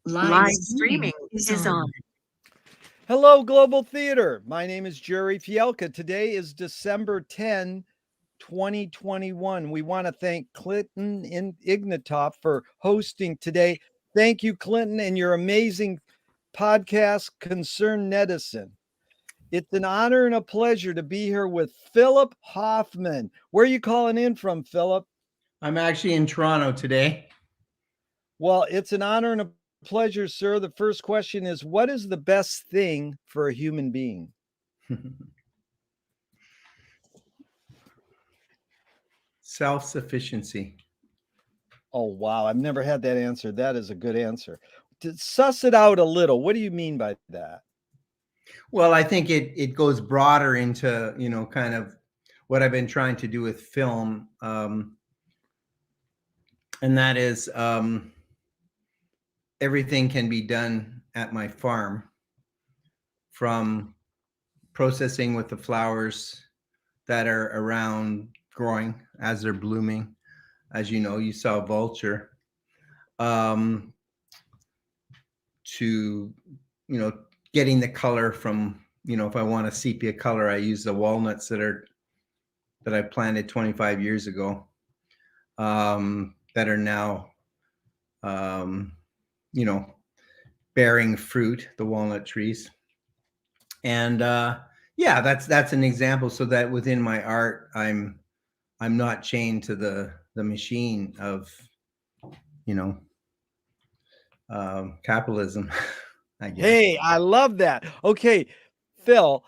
Live streaming is on. Hello, Global Theater. My name is Jerry Fielka. Today is December 10, 2021. We want to thank Clinton Ignatoff for hosting today. Thank you, Clinton, and your amazing podcast, Concerned Netizen. It's an honor and a pleasure to be here with Philip Hoffman. Where are you calling in from, Philip? I'm actually in Toronto today. Well, it's an honor and a pleasure, sir. The first question is, what is the best thing for a human being? Self-sufficiency. Oh, wow. I've never had that answer. That is a good answer. To suss it out a little, what do you mean by that? Well, I think it goes broader into, kind of what I've been trying to do with film. And that is everything can be done at my farm, from processing with the flowers that are around growing as they're blooming. As you know, you saw vulture, to, getting the color from, if I want a sepia color, I use the walnuts that I planted 25 years ago, that are now, bearing fruit, the walnut trees. And yeah, that's an example, so that within my art, I'm not chained to the machine of, capitalism. I guess. Hey, I love that. Okay, Phil,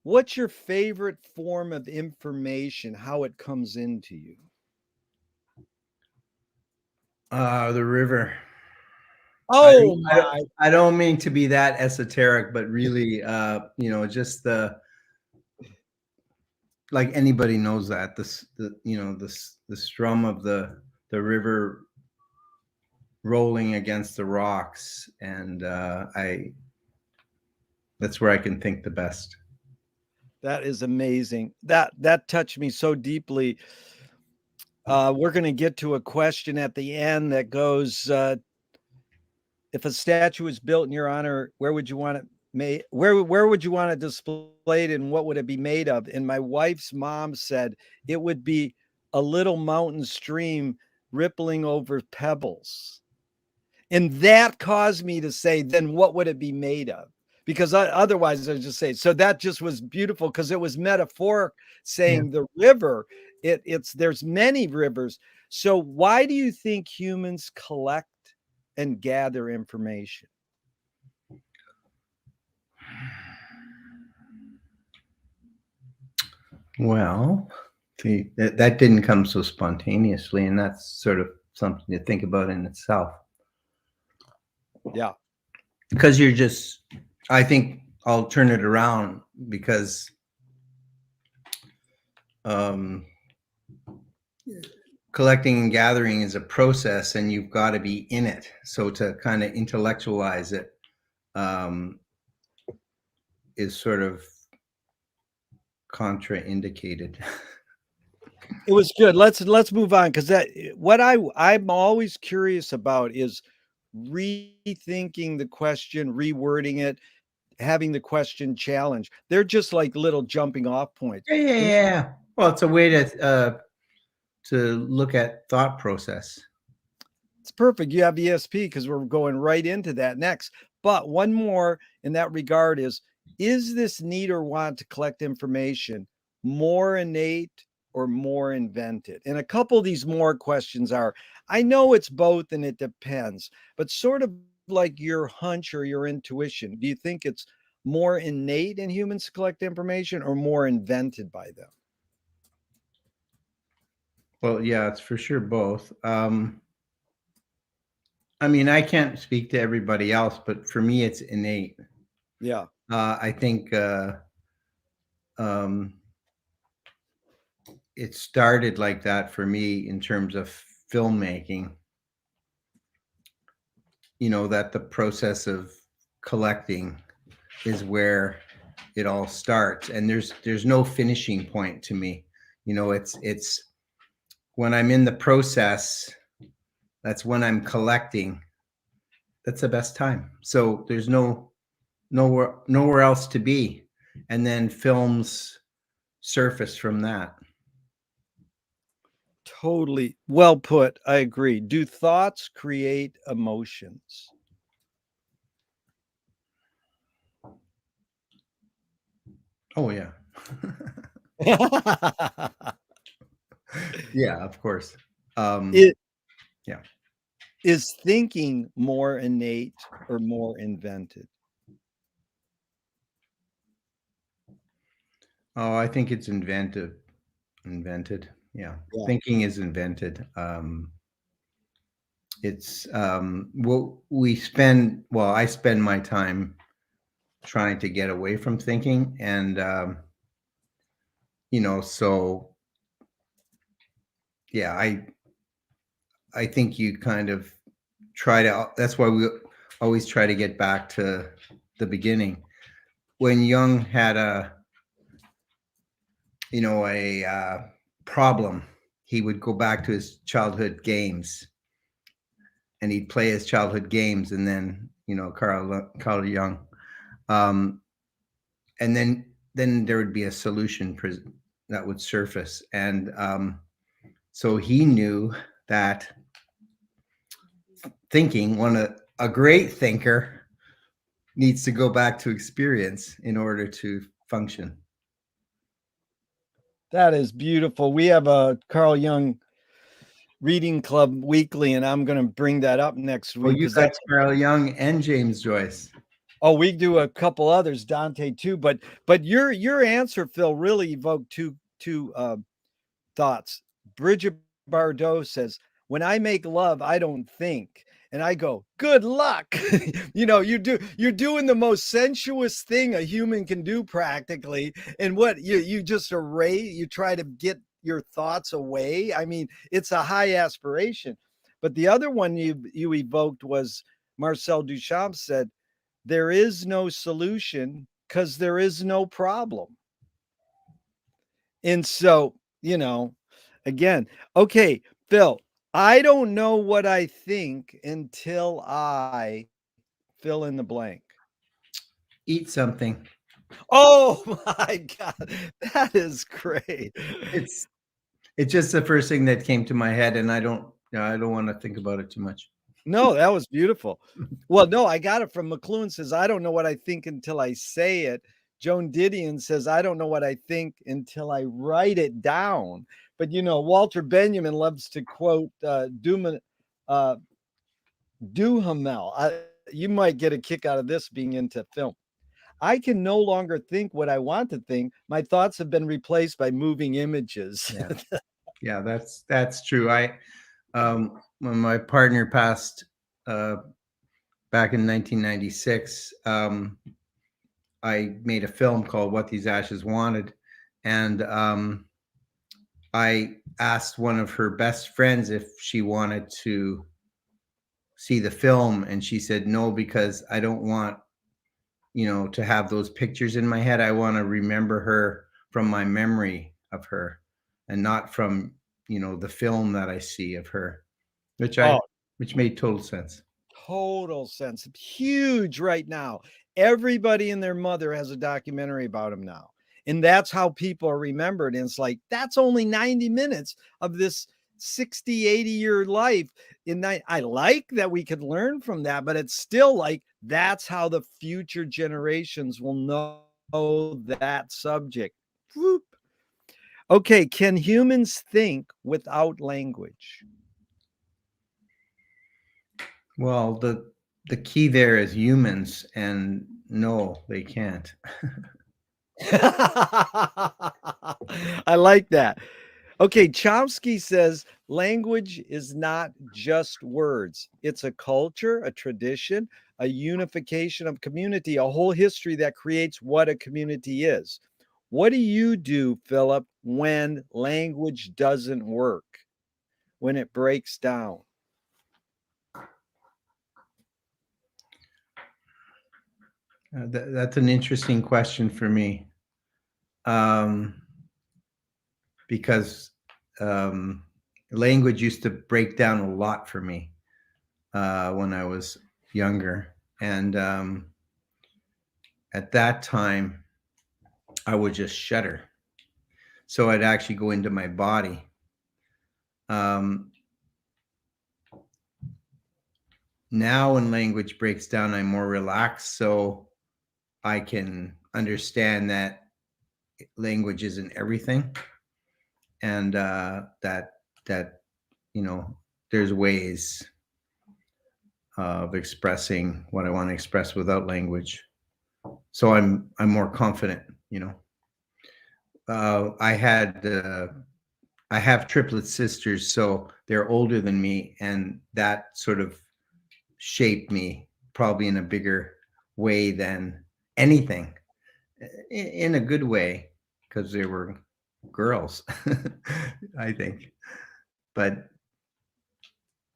what's your favorite form of information, how it comes into you? The river. Oh, I don't mean to be that esoteric, but really, just like anybody knows that the strum of the river rolling against the rocks, and that's where I can think the best. That is amazing. That touched me so deeply. We're going to get to a question at the end that goes, if a statue was built in your honor, where would you want it made? Where would you want it displayed, and what would it be made of? And my wife's mom said it would be a little mountain stream rippling over pebbles. And that caused me to say, then what would it be made of? Because otherwise I just say, so that just was beautiful, because it was metaphoric, saying the river, there's many rivers. So why do you think humans collect and gather information? Well, see, that didn't come so spontaneously, and that's sort of something to think about in itself. Yeah. Because I think I'll turn it around, because collecting and gathering is a process, and you've got to be in it. So to kind of intellectualize it is sort of contraindicated. It was good. Let's move on, because what I'm always curious about is rethinking the question, rewording it, having the question challenged. They're just like little jumping off points. Yeah. Well, it's a way to look at thought process. It's perfect. You have ESP, because we're going right into that next. But one more in that regard is this need or want to collect information more innate or more invented? And a couple of these more questions are, I know it's both and it depends, but sort of like your hunch or your intuition, do you think it's more innate in humans to collect information, or more invented by them? Well, yeah, it's for sure both. I mean, I can't speak to everybody else, but for me, it's innate. Yeah. I think it started like that for me in terms of filmmaking. That the process of collecting is where it all starts, and there's no finishing point to me. It's when I'm in the process, that's when I'm collecting, the best time. So there's nowhere else to be, and then films surface from that. Totally well put. I agree. Do thoughts create emotions? Oh yeah. Yeah, of course. It Yeah. is thinking more innate or more invented? Oh, I think it's invented. Yeah. Yeah. Thinking is invented. It's I spend my time trying to get away from thinking, and so yeah, I think you kind of that's why we always try to get back to the beginning. When Jung had a problem, he would go back to his childhood games, and he'd play his childhood games, and then Carl Jung, and then there would be a solution that would surface, and so he knew that a great thinker needs to go back to experience in order to function. That is beautiful. We have a Carl Jung reading club weekly, and I'm going to bring that up next Well, week you because got Carl Jung and James Joyce. Oh, we do a couple others, Dante too. But your answer, Phil, really evoked two thoughts. Bridget Bardot says, "When I make love, I don't think." And I go, "Good luck." You're doing the most sensuous thing a human can do practically. And what you just you try to get your thoughts away. I mean, it's a high aspiration. But the other one you evoked was Marcel Duchamp said, "There is no solution because there is no problem." And so, again, okay, Phil, I don't know what I think until I fill in the blank. Eat something. Oh my God, that is great. It's just the first thing that came to my head, and I don't want to think about it too much. No, that was beautiful. Well, no, I got it from McLuhan says, "I don't know what I think until I say it." Joan Didion says, "I don't know what I think until I write it down." But Walter Benjamin loves to quote Duhamel. You might get a kick out of this being into film. "I can no longer think what I want to think. My thoughts have been replaced by moving images." Yeah, yeah, that's true. When my partner passed back in 1996, I made a film called What These Ashes Wanted, and I asked one of her best friends if she wanted to see the film, and she said no, because I don't want to have those pictures in my head. I want to remember her from my memory of her, and not from the film that I see of her, which made total sense. Total sense. Huge right now. Everybody and their mother has a documentary about him now. And that's how people are remembered. And it's like, that's only 90 minutes of this 60, 80-year life. I like that we could learn from that, but it's still like, that's how the future generations will know that subject. Whoop. Okay. Can humans think without language? Well, the key there is humans, and no, they can't. I like that. Okay, Chomsky says language is not just words. It's a culture, a tradition, a unification of community, a whole history that creates what a community is. What do you do, Philip, when language doesn't work, when it breaks down? That's an interesting question for me, because language used to break down a lot for me when I was younger. And at that time, I would just shudder. So I'd actually go into my body. Now when language breaks down, I'm more relaxed, so I can understand that language isn't everything, and that there's ways of expressing what I want to express without language. So I'm more confident. I have triplet sisters, so they're older than me, and that sort of shaped me probably in a bigger way than anything, in a good way, because they were girls, I think. But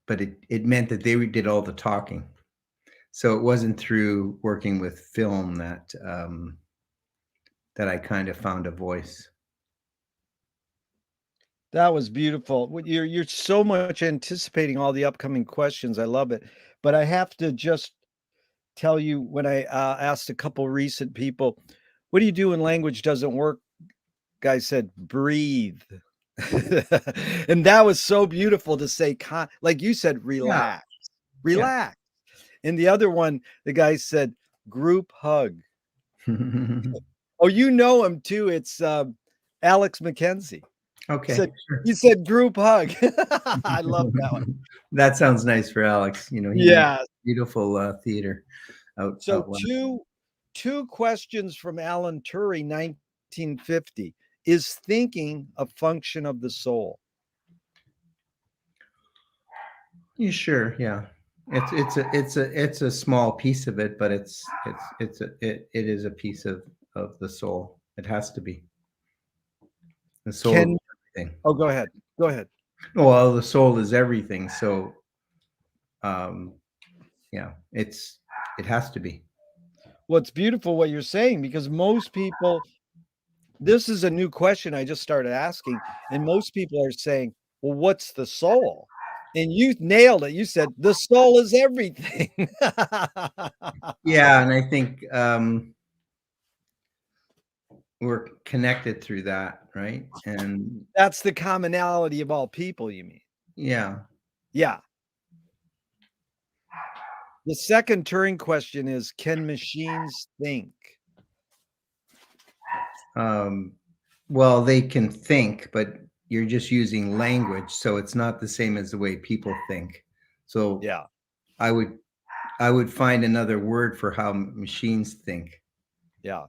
it meant that they did all the talking. So it wasn't through working with film that I kind of found a voice. That was beautiful. You're so much anticipating all the upcoming questions. I love it. But I have to just tell you, when I asked a couple recent people, what do you do when language doesn't work? Guy said, breathe. And that was so beautiful to say, like you said, Yeah. relax. And the other one, the guy said, group hug. Oh, you know him too. It's Alex McKenzie. Okay. He said group hug. I love that one. That sounds nice for Alex. He makes Yeah. beautiful theater out west. Two questions from Alan Turing, 1950. Is thinking a function of the soul? You sure? Yeah. It's a small piece of it, but it is a piece of the soul. It has to be. The soul is everything. Oh, go ahead. Go ahead. Well, the soul is everything. So yeah, it has to be. Well, it's beautiful what you're saying, because most people, this is a new question I just started asking, and most people are saying, well, what's the soul? And you nailed it. You said the soul is everything. Yeah, and I think we're connected through that, right? And that's the commonality of all people, you mean? Yeah. Yeah. The second Turing question is, can machines think? Well, they can think, but you're just using language, so it's not the same as the way people think. So yeah, I would find another word for how machines think. Yeah.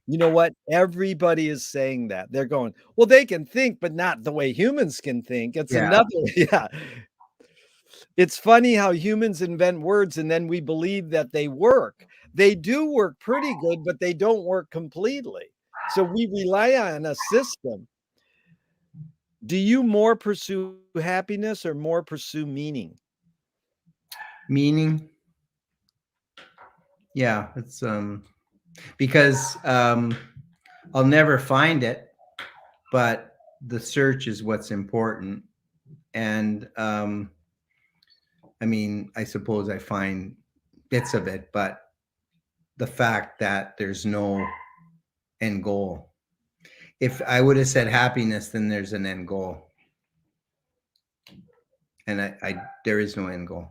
You know what? Everybody is saying that. They're going, well, they can think, but not the way humans can think. It's another, yeah. It's funny how humans invent words and then we believe that they work. They do work pretty good, but they don't work completely. So we rely on a system. Do you more pursue happiness or more pursue meaning? Meaning? Yeah, it's because I'll never find it, but the search is what's important. And I mean, I suppose I find bits of it, but the fact that there's no end goal. If I would have said happiness, then there's an end goal. And there is no end goal.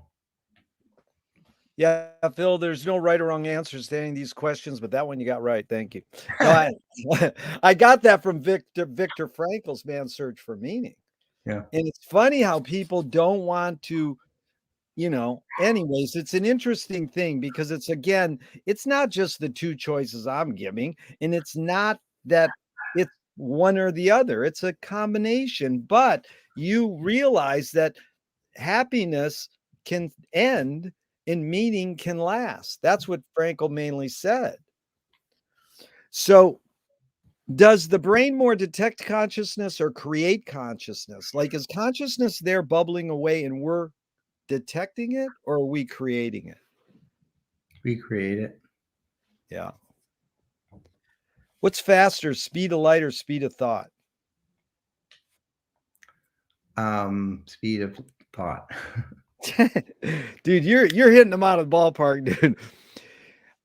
Yeah, Phil, there's no right or wrong answers to any of these questions, but that one you got right. Thank you. No, I got that from Viktor Frankl's Man's Search for Meaning. Yeah. And it's funny how people don't want to, anyways, it's an interesting thing because it's not just the two choices I'm giving, and it's not that it's one or the other. It's a combination, but you realize that happiness can end and meaning can last. That's what Frankl mainly said. So, does the brain more detect consciousness or create consciousness? Like, is consciousness there bubbling away and we're detecting it, or are we creating it? We create it. Yeah. What's faster, speed of light or speed of thought? Speed of thought. Dude, you're hitting them out of the ballpark, dude.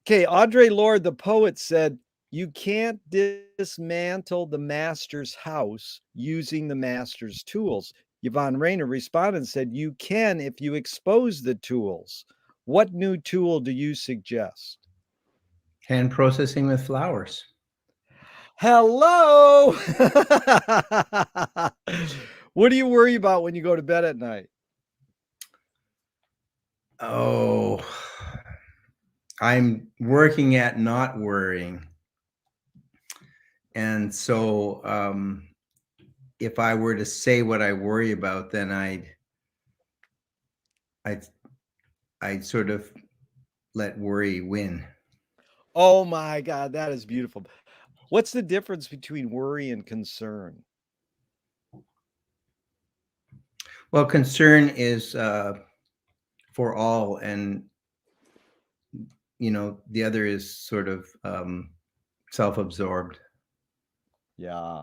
Okay, Audre Lorde, the poet, said, "You can't dismantle the master's house using the master's tools." Yvonne Rainer responded and said, "You can if you expose the tools." What new tool do you suggest? Hand processing with flowers. Hello. What do you worry about when you go to bed at night? Oh, I'm working at not worrying. And so if I were to say what I worry about, then I'd sort of let worry win. Oh my God, that is beautiful. What's the difference between worry and concern? Well, concern is for all, and the other is sort of self-absorbed. Yeah.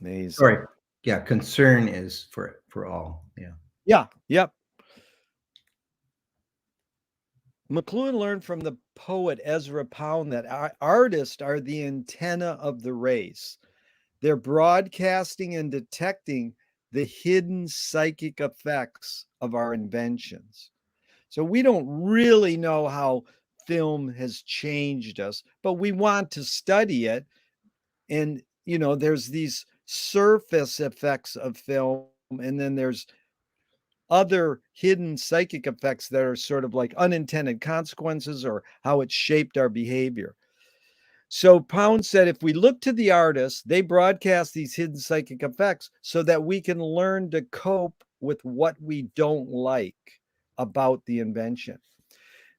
Amazing. Sorry. Yeah, concern is for all. Yeah. Yeah. Yep. McLuhan learned from the poet Ezra Pound that artists are the antenna of the race. They're broadcasting and detecting the hidden psychic effects of our inventions. So we don't really know how film has changed us, but we want to study it. And, there's these surface effects of film, and then there's other hidden psychic effects that are sort of like unintended consequences or how it shaped our behavior. So Pound said, if we look to the artists, they broadcast these hidden psychic effects so that we can learn to cope with what we don't like about the invention.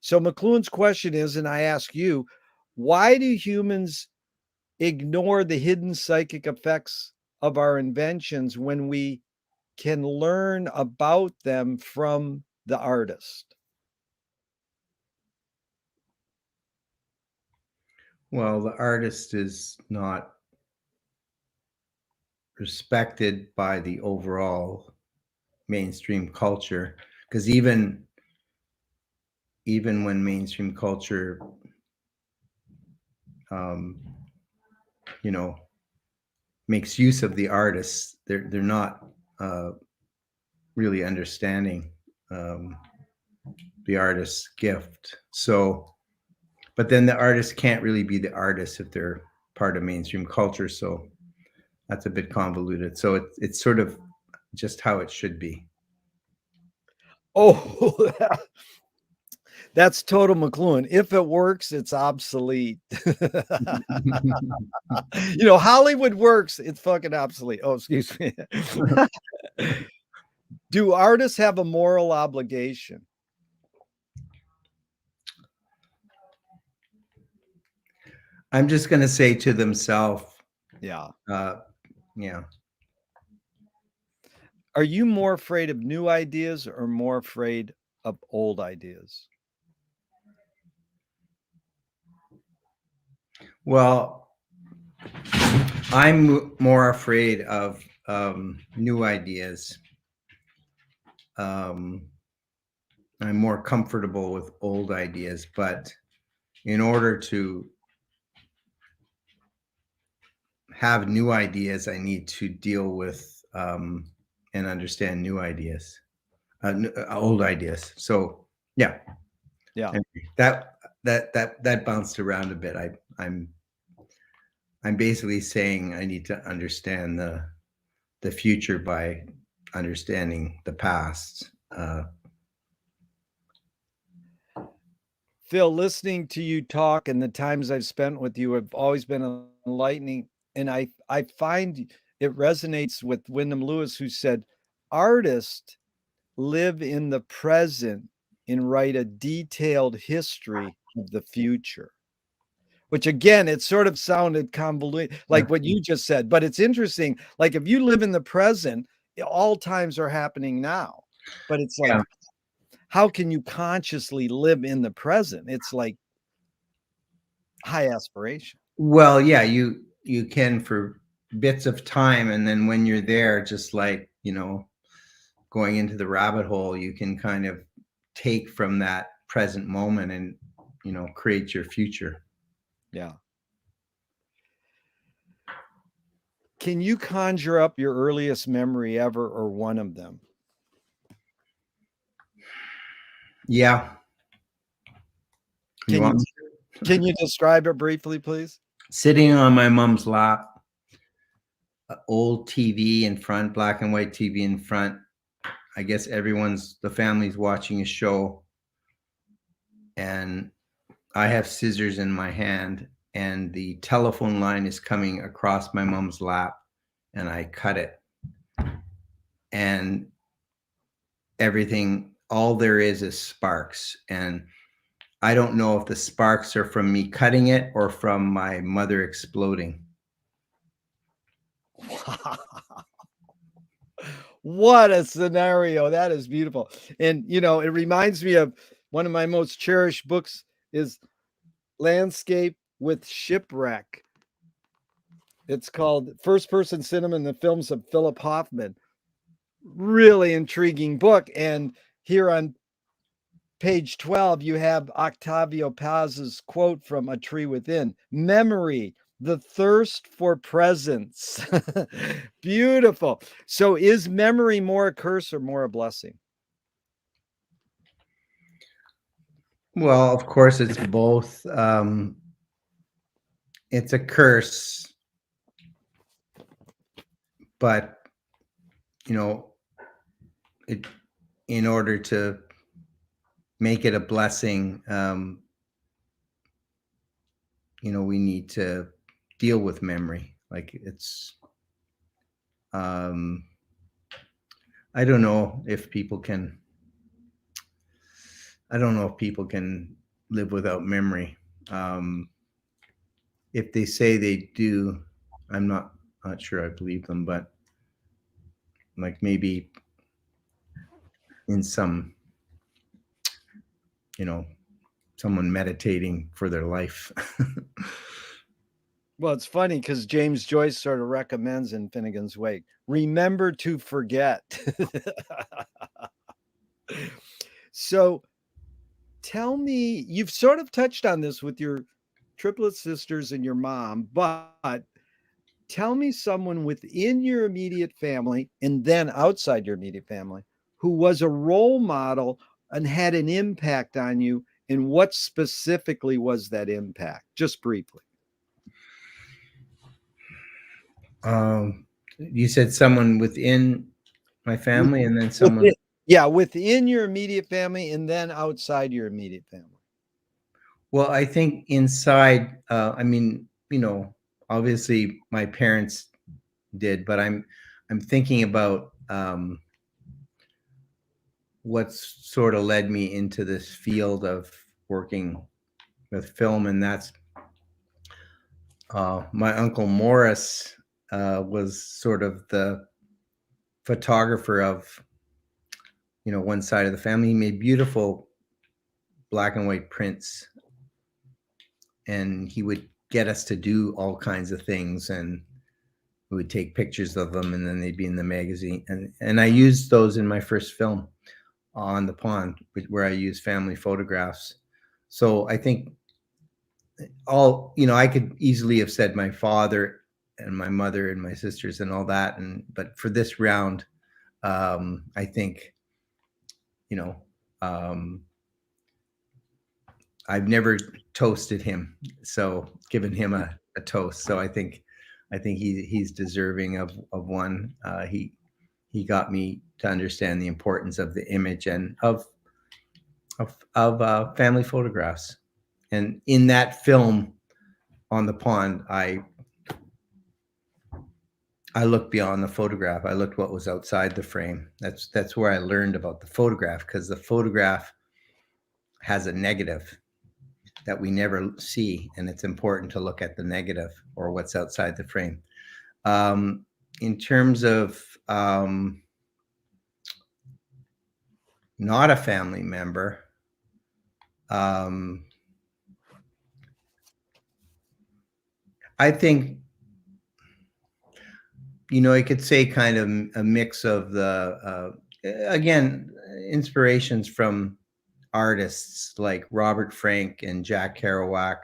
So McLuhan's question is, and I ask you, why do humans ignore the hidden psychic effects of our inventions when we can learn about them from the artist? Well, the artist is not respected by the overall mainstream culture, because even when mainstream culture you know makes use of the artists, they're not really understanding the artist's gift. So, but then the artist can't really be the artist if they're part of mainstream culture. So that's a bit convoluted. So it's sort of just how it should be. Oh, that's total McLuhan. If it works, it's obsolete. Hollywood works, it's fucking obsolete. Oh, excuse me. Do artists have a moral obligation? I'm just going to say to themselves, Yeah. yeah. Are you more afraid of new ideas or more afraid of old ideas? Well, I'm more afraid of new ideas. I'm more comfortable with old ideas, but in order to have new ideas, I need to deal with and understand new ideas, old ideas. So yeah. And that bounced around a bit. I'm basically saying I need to understand the future by understanding the past. Phil, listening to you talk and the times I've spent with you have always been enlightening. And I find it resonates with Wyndham Lewis, who said, artists live in the present and write a detailed history of the future. Which again, it sort of sounded convoluted, like what you just said, but it's interesting. Like if you live in the present, all times are happening now. But it's like, how can you consciously live in the present? It's like high aspiration. Well, yeah, you can for bits of time, and then when you're there, just like going into the rabbit hole, you can kind of take from that present moment and, you know, create your future. Yeah. Can you conjure up your earliest memory ever or one of them? Yeah. Can you describe it briefly, please? Sitting on my mom's lap, old TV in front, black and white TV in front. I guess the family's watching a show, and I have scissors in my hand, and the telephone line is coming across my mom's lap, and I cut it. And everything, all there is sparks. And I don't know if the sparks are from me cutting it or from my mother exploding. What a scenario. That is beautiful. And, you know, it reminds me of one of my most cherished books is Landscape with Shipwreck. It's called First Person Cinema and the Films of Philip Hoffman. Really intriguing book. And here on page 12, you have Octavio Paz's quote from A Tree Within. Memory, the thirst for presence. Beautiful. So is memory more a curse or more a blessing? Well, of course, it's both. It's a curse, but, you know, in order to make it a blessing, you know, we need to deal with memory. Like it's, I don't know if people can. I don't know if people can live without memory. If they say they do, I'm not sure I believe them, but like maybe in some, you know, someone meditating for their life. Well, it's funny because James Joyce sort of recommends in Finnegan's Wake, remember to forget. So tell me, you've sort of touched on this with your triplet sisters and your mom, but tell me someone within your immediate family and then outside your immediate family who was a role model and had an impact on you, and what specifically was that impact? Just briefly. You said someone within my family and then someone. Within, yeah, within your immediate family and then outside your immediate family. Well, I think inside, I mean, you know, obviously my parents did, but I'm thinking about what's sort of led me into this field of working with film, and that's my uncle Morris was sort of the photographer of, you know, one side of the family. He made beautiful black and white prints, and he would get us to do all kinds of things, and we would take pictures of them, and then they'd be in the magazine. And I used those in my first film, On the Pond, where I used family photographs. So I think you know, I could easily have said my father and my mother and my sisters and all that, but for this round, I think, you know, I've never toasted him, so given him a toast. So I think he's deserving of one. He got me to understand the importance of the image and of family photographs. And in that film, On the Pond, I looked beyond the photograph. I looked what was outside the frame. That's where I learned about the photograph, because the photograph has a negative that we never see, and it's important to look at the negative or what's outside the frame. In terms of not a family member, I think, you know, I could say kind of a mix of the again, inspirations from artists like Robert Frank and Jack Kerouac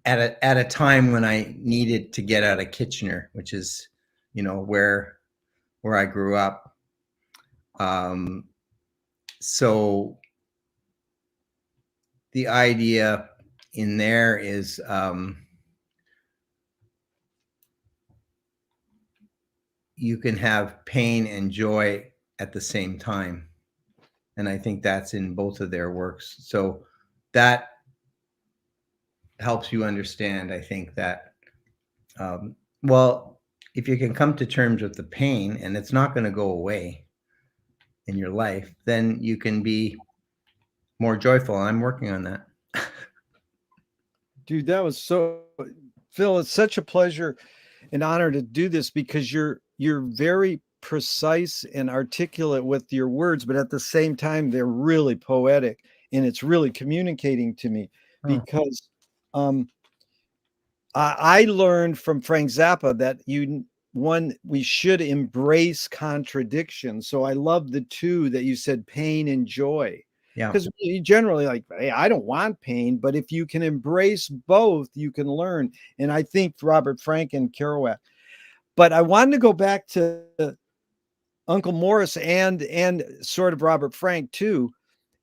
at a time when I needed to get out of Kitchener, which is, where I grew up. So the idea in there is you can have pain and joy at the same time. And I think that's in both of their works. So that helps you understand, I think, that, well, if you can come to terms with the pain and it's not going to go away in your life, then you can be more joyful. I'm working on that. Dude, that was Phil, it's such a pleasure and honor to do this because you're very precise and articulate with your words, but at the same time, they're really poetic and it's really communicating to me because I learned from Frank Zappa that we should embrace contradiction. So I love the two that you said, pain and joy. Yeah. Because you generally like, hey, I don't want pain, but if you can embrace both, you can learn. And I think Robert Frank and Kerouac. But I wanted to go back to Uncle Morris and sort of Robert Frank too.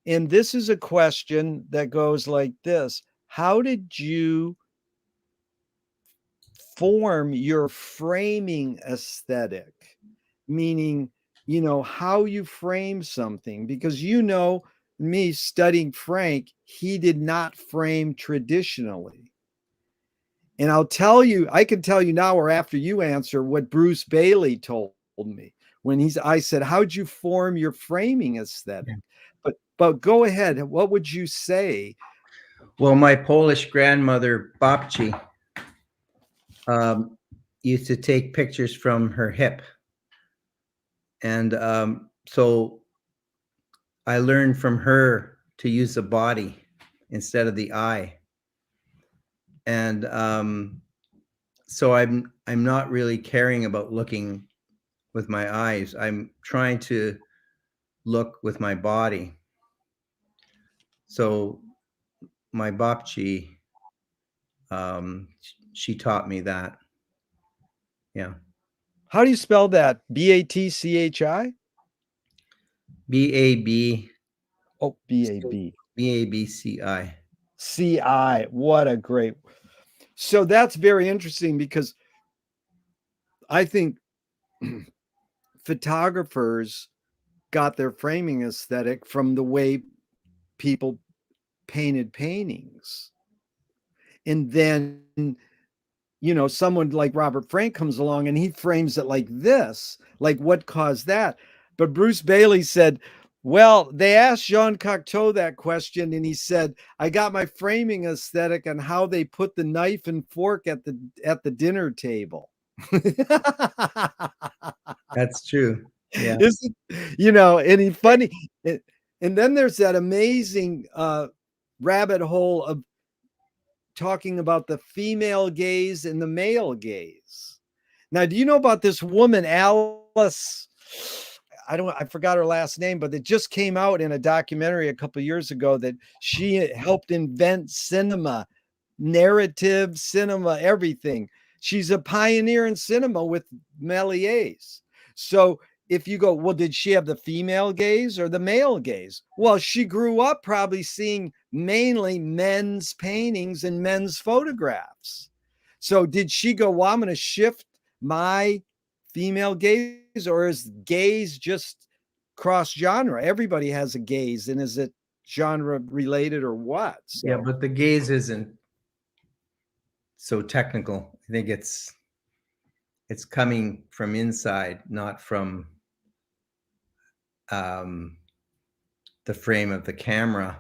And this is a question that goes like this: how did you form your framing aesthetic? Meaning, how you frame something, because me studying Frank, he did not frame traditionally. And I can tell you now, or after you answer, what Bruce Bailey told me when I said, how'd you form your framing aesthetic? But go ahead. What would you say? Well, my Polish grandmother, Babci, used to take pictures from her hip. And so I learned from her to use the body instead of the eye. And so I'm not really caring about looking with my eyes. I'm trying to look with my body. So my Babci, she taught me that. Yeah. How do you spell that? BATCHI? BAB. Oh, BAB. BABCI. CI. What a great. So that's very interesting because I think photographers got their framing aesthetic from the way people painted paintings. And then, someone like Robert Frank comes along and he frames it like this, like what caused that? But Bruce Bailey said, well, they asked Jean Cocteau that question, and he said, I got my framing aesthetic on how they put the knife and fork at the dinner table. That's true. Yeah. And he's funny. And then there's that amazing rabbit hole of talking about the female gaze and the male gaze. Now, do you know about this woman, Alice? I forgot her last name, but it just came out in a documentary a couple of years ago that she helped invent cinema, narrative cinema, everything. She's a pioneer in cinema with Méliès. So if you go, well, did she have the female gaze or the male gaze? Well, she grew up probably seeing mainly men's paintings and men's photographs. So did she go, well, I'm going to shift my female gaze, or is gaze just cross genre? Everybody has a gaze, and is it genre related or what? So, yeah, but the gaze isn't so technical. I think it's coming from inside, not from the frame of the camera,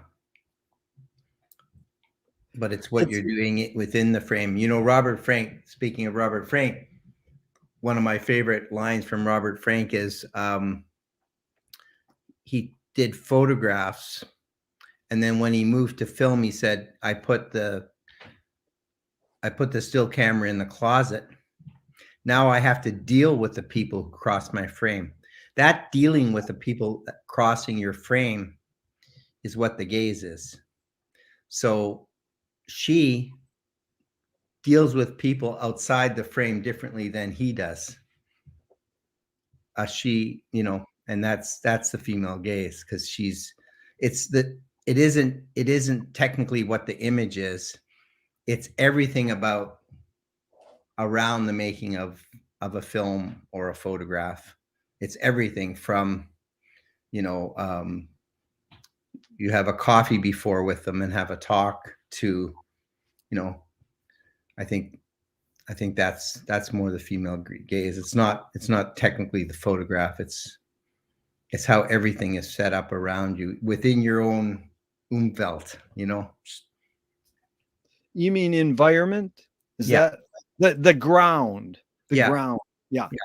but it's what you're doing it within the frame. Robert Frank, speaking of Robert Frank, one of my favorite lines from Robert Frank is he did photographs, and then when he moved to film, he said, I put the still camera in the closet Now I have to deal with the people who cross my frame. That dealing with the people crossing your frame is what the gaze is. So she deals with people outside the frame differently than he does. She, and that's the female gaze, because it isn't technically what the image is. It's everything about around the making of a film or a photograph. It's everything from, you have a coffee before with them and have a talk to, I think that's more the female gaze. It's not technically the photograph. It's how everything is set up around you within your own Umwelt, You mean environment? Is Yeah. that the ground? The Yeah. ground. Yeah. Yeah.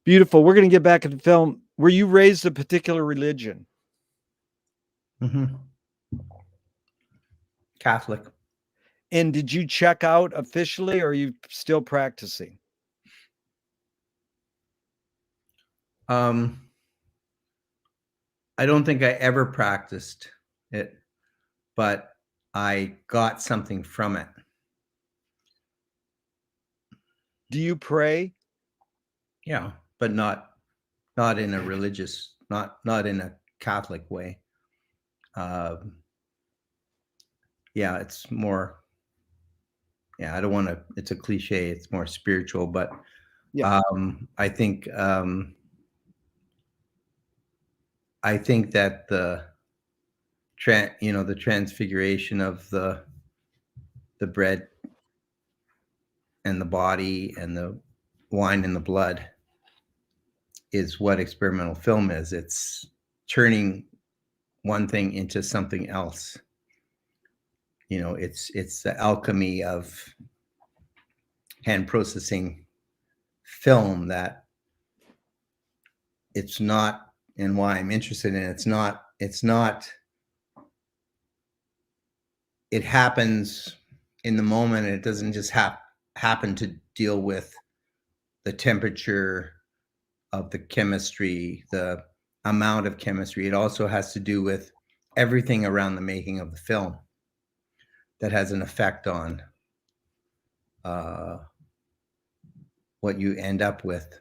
Beautiful. We're going to get back to the film. Were you raised a particular religion? Mm-hmm. Catholic. And did you check out officially, or are you still practicing? I don't think I ever practiced it, but I got something from it. Do you pray? Yeah, but not in a religious, not in a Catholic way. Yeah, it's more. Yeah, I don't want to. It's a cliche. It's more spiritual, but Yeah. I think that the transfiguration of the bread and the body and the wine and the blood is what experimental film is. It's turning one thing into something else. It's the alchemy of hand processing film that it's not, and why I'm interested in it. It's not, it happens in the moment. And it doesn't just happen to deal with the temperature of the chemistry, the amount of chemistry. It also has to do with everything around the making of the film that has an effect on what you end up with.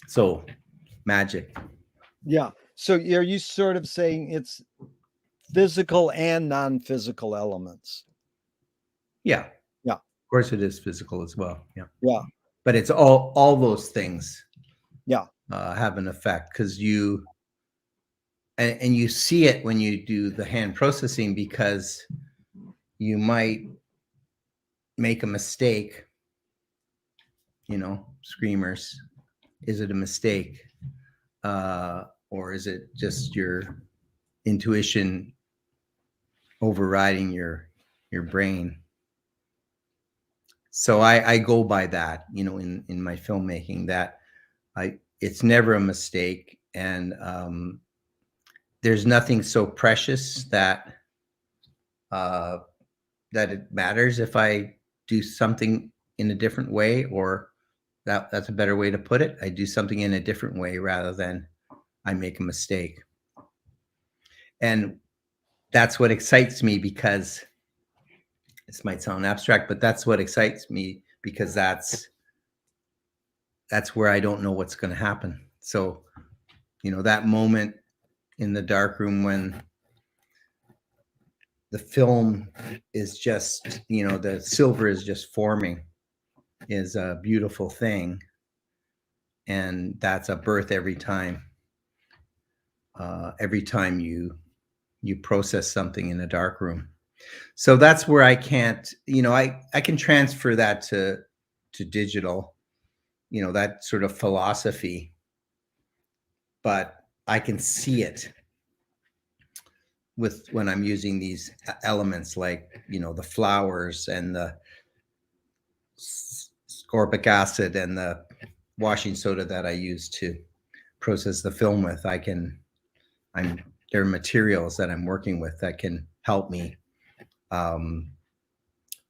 So magic. Yeah. So are you sort of saying it's physical and non-physical elements? Yeah. Yeah. Of course it is physical as well. Yeah. Yeah. But it's all those things. Yeah. Have an effect, because you see it when you do the hand processing, because you might make a mistake. Screamers. Is it a mistake? Or is it just your intuition overriding your brain? So I go by that, in my filmmaking, that it's never a mistake. And there's nothing so precious that it matters if I do something in a different way, or that's a better way to put it. I do something in a different way rather than I make a mistake. And that's what excites me, because this might sound abstract, but that's what excites me, because that's where I don't know what's going to happen. So, that moment in the dark room when the film is just, the silver is just forming, is a beautiful thing. And that's a birth every time. Every time you process something in a dark room. So that's where I can't, I can transfer that to digital, that sort of philosophy, but I can see it when I'm using these elements, like, the flowers and the ascorbic acid and the washing soda that I use to process the film with. There are materials that I'm working with that can help me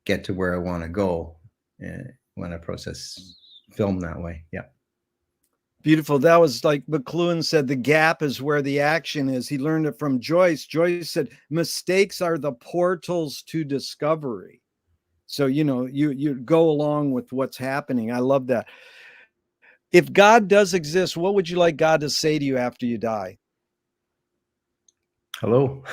get to where I want to go. when I process film that way. Yeah. Beautiful. That was like McLuhan said, the gap is where the action is. He learned it from Joyce. Joyce said, mistakes are the portals to discovery. So, you go along with what's happening. I love that. If God does exist, what would you like God to say to you after you die? Hello.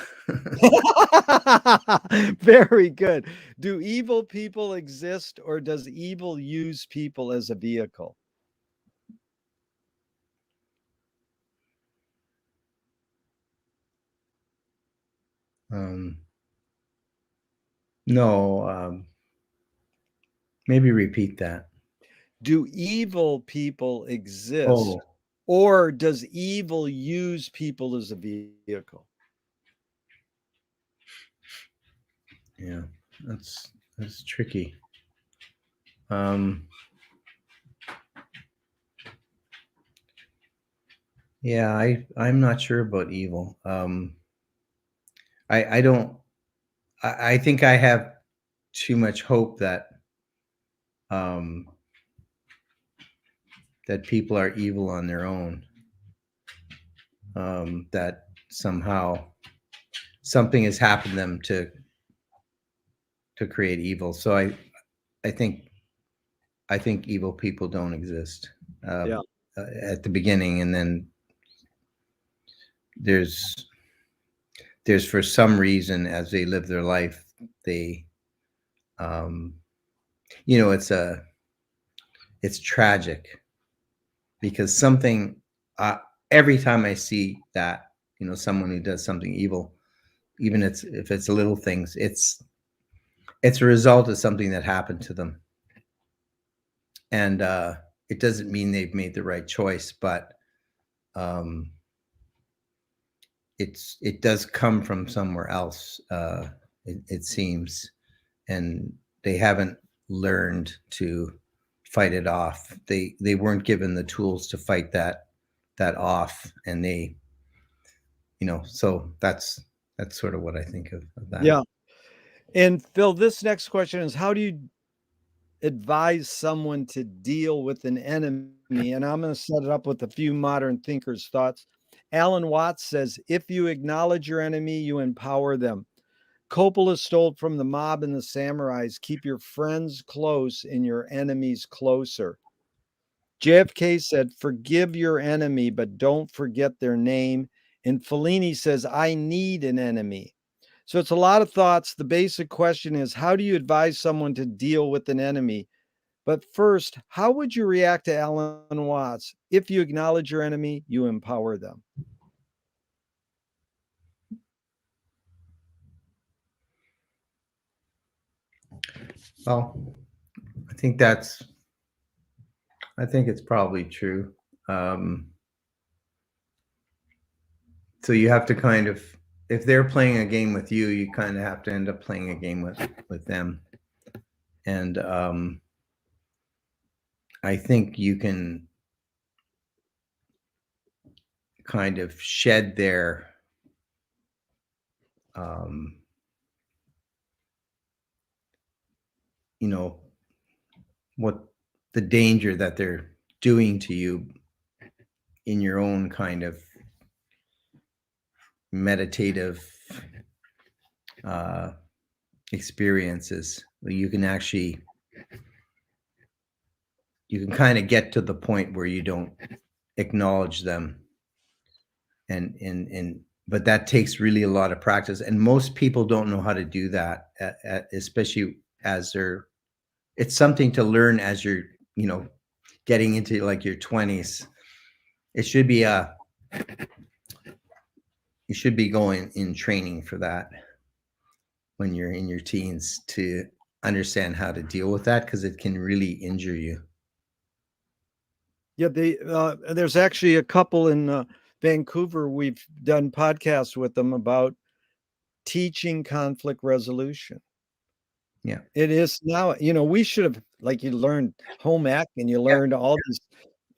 Very good. Do evil people exist, or does evil use people as a vehicle? No, maybe repeat that. Do evil people exist, Oh, or does evil use people as a vehicle? yeah, that's tricky. Yeah, I'm not sure about evil. I don't. I think I have too much hope that that people are evil on their own. That somehow something has happened to them to create evil. So I think evil people don't exist Yeah. at the beginning, and then there's for some reason as they live their life, they it's tragic because something every time I see that someone who does something evil, even if it's little things, it's a result of something that happened to them, and it doesn't mean they've made the right choice, but it does come from somewhere else, it seems, and they haven't learned to fight it off. They weren't given the tools to fight that off, and they, so that's sort of what I think of that. Yeah. And Phil, this next question is, how do you advise someone to deal with an enemy? And I'm going to set it up with a few modern thinkers' thoughts. Alan Watts says, if you acknowledge your enemy, you empower them. Coppola stole from the mob and the samurais, keep your friends close and your enemies closer. JFK said, forgive your enemy, but don't forget their name. And Fellini says, I need an enemy. So it's a lot of thoughts. The basic question is, how do you advise someone to deal with an enemy? But first, how would you react to Alan Watts? If you acknowledge your enemy, you empower them. Well, I think it's probably true. So you have to kind of, if they're playing a game with you, you kind of have to end up playing a game with them. And I think you can kind of shed their what the danger that they're doing to you in your own kind of meditative experiences. You can kind of get to the point where you don't acknowledge them, and but that takes really a lot of practice, and most people don't know how to do that, especially as it's something to learn as you're getting into like your 20s. It should be you should be going in training for that when you're in your teens to understand how to deal with that, because it can really injure you. Yeah, there's actually a couple in Vancouver. We've done podcasts with them about teaching conflict resolution. Yeah. It is now, we should have, like, you learned home ec and you learned all these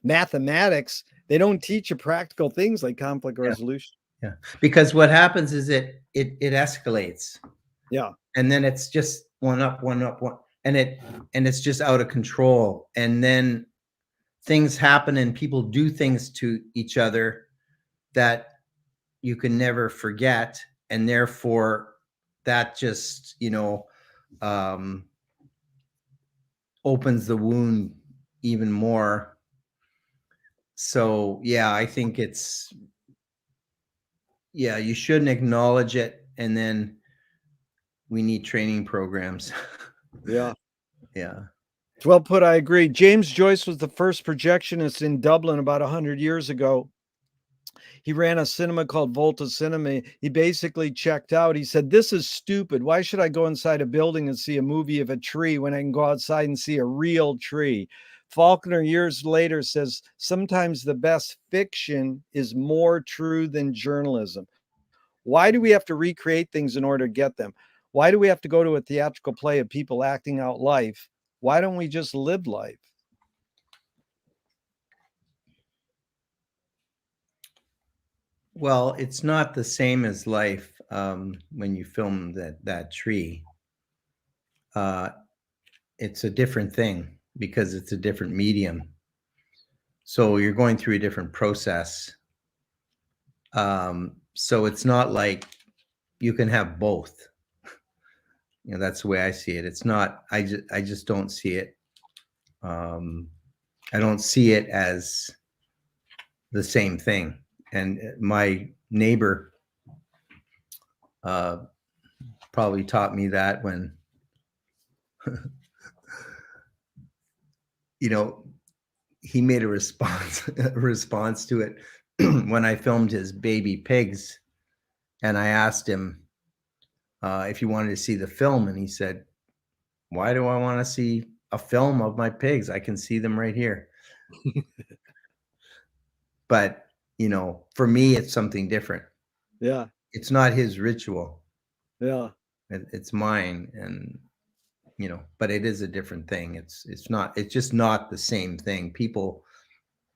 mathematics. They don't teach you practical things like conflict resolution. Yeah. Because what happens is it escalates. Yeah. And then it's just one up, one up, one. and it's just out of control. And then things happen and people do things to each other that you can never forget. And therefore that just, opens the wound even more. So yeah, I think you shouldn't acknowledge it. And then we need training programs. Yeah. Yeah. Well put, I agree. James Joyce was the first projectionist in Dublin about 100 years ago. He ran a cinema called Volta Cinema. He basically checked out. He said, "This is stupid. Why should I go inside a building and see a movie of a tree when I can go outside and see a real tree?" Faulkner, years later, says, "Sometimes the best fiction is more true than journalism." Why do we have to recreate things in order to get them? Why do we have to go to a theatrical play of people acting out life? Why don't we just live life? Well, it's not the same as life when you film that tree. It's a different thing because it's a different medium. So you're going through a different process. So it's not like you can have both. That's the way I see it. It's not. I just don't see it. I don't see it as the same thing. And my neighbor probably taught me that when, he made a response to it when I filmed his baby pigs. And I asked him if he wanted to see the film. And he said, "Why do I want to see a film of my pigs? I can see them right here." But, for me, it's something different. Yeah. It's not his ritual. Yeah. It's mine. And, but it is a different thing. It's just not the same thing. People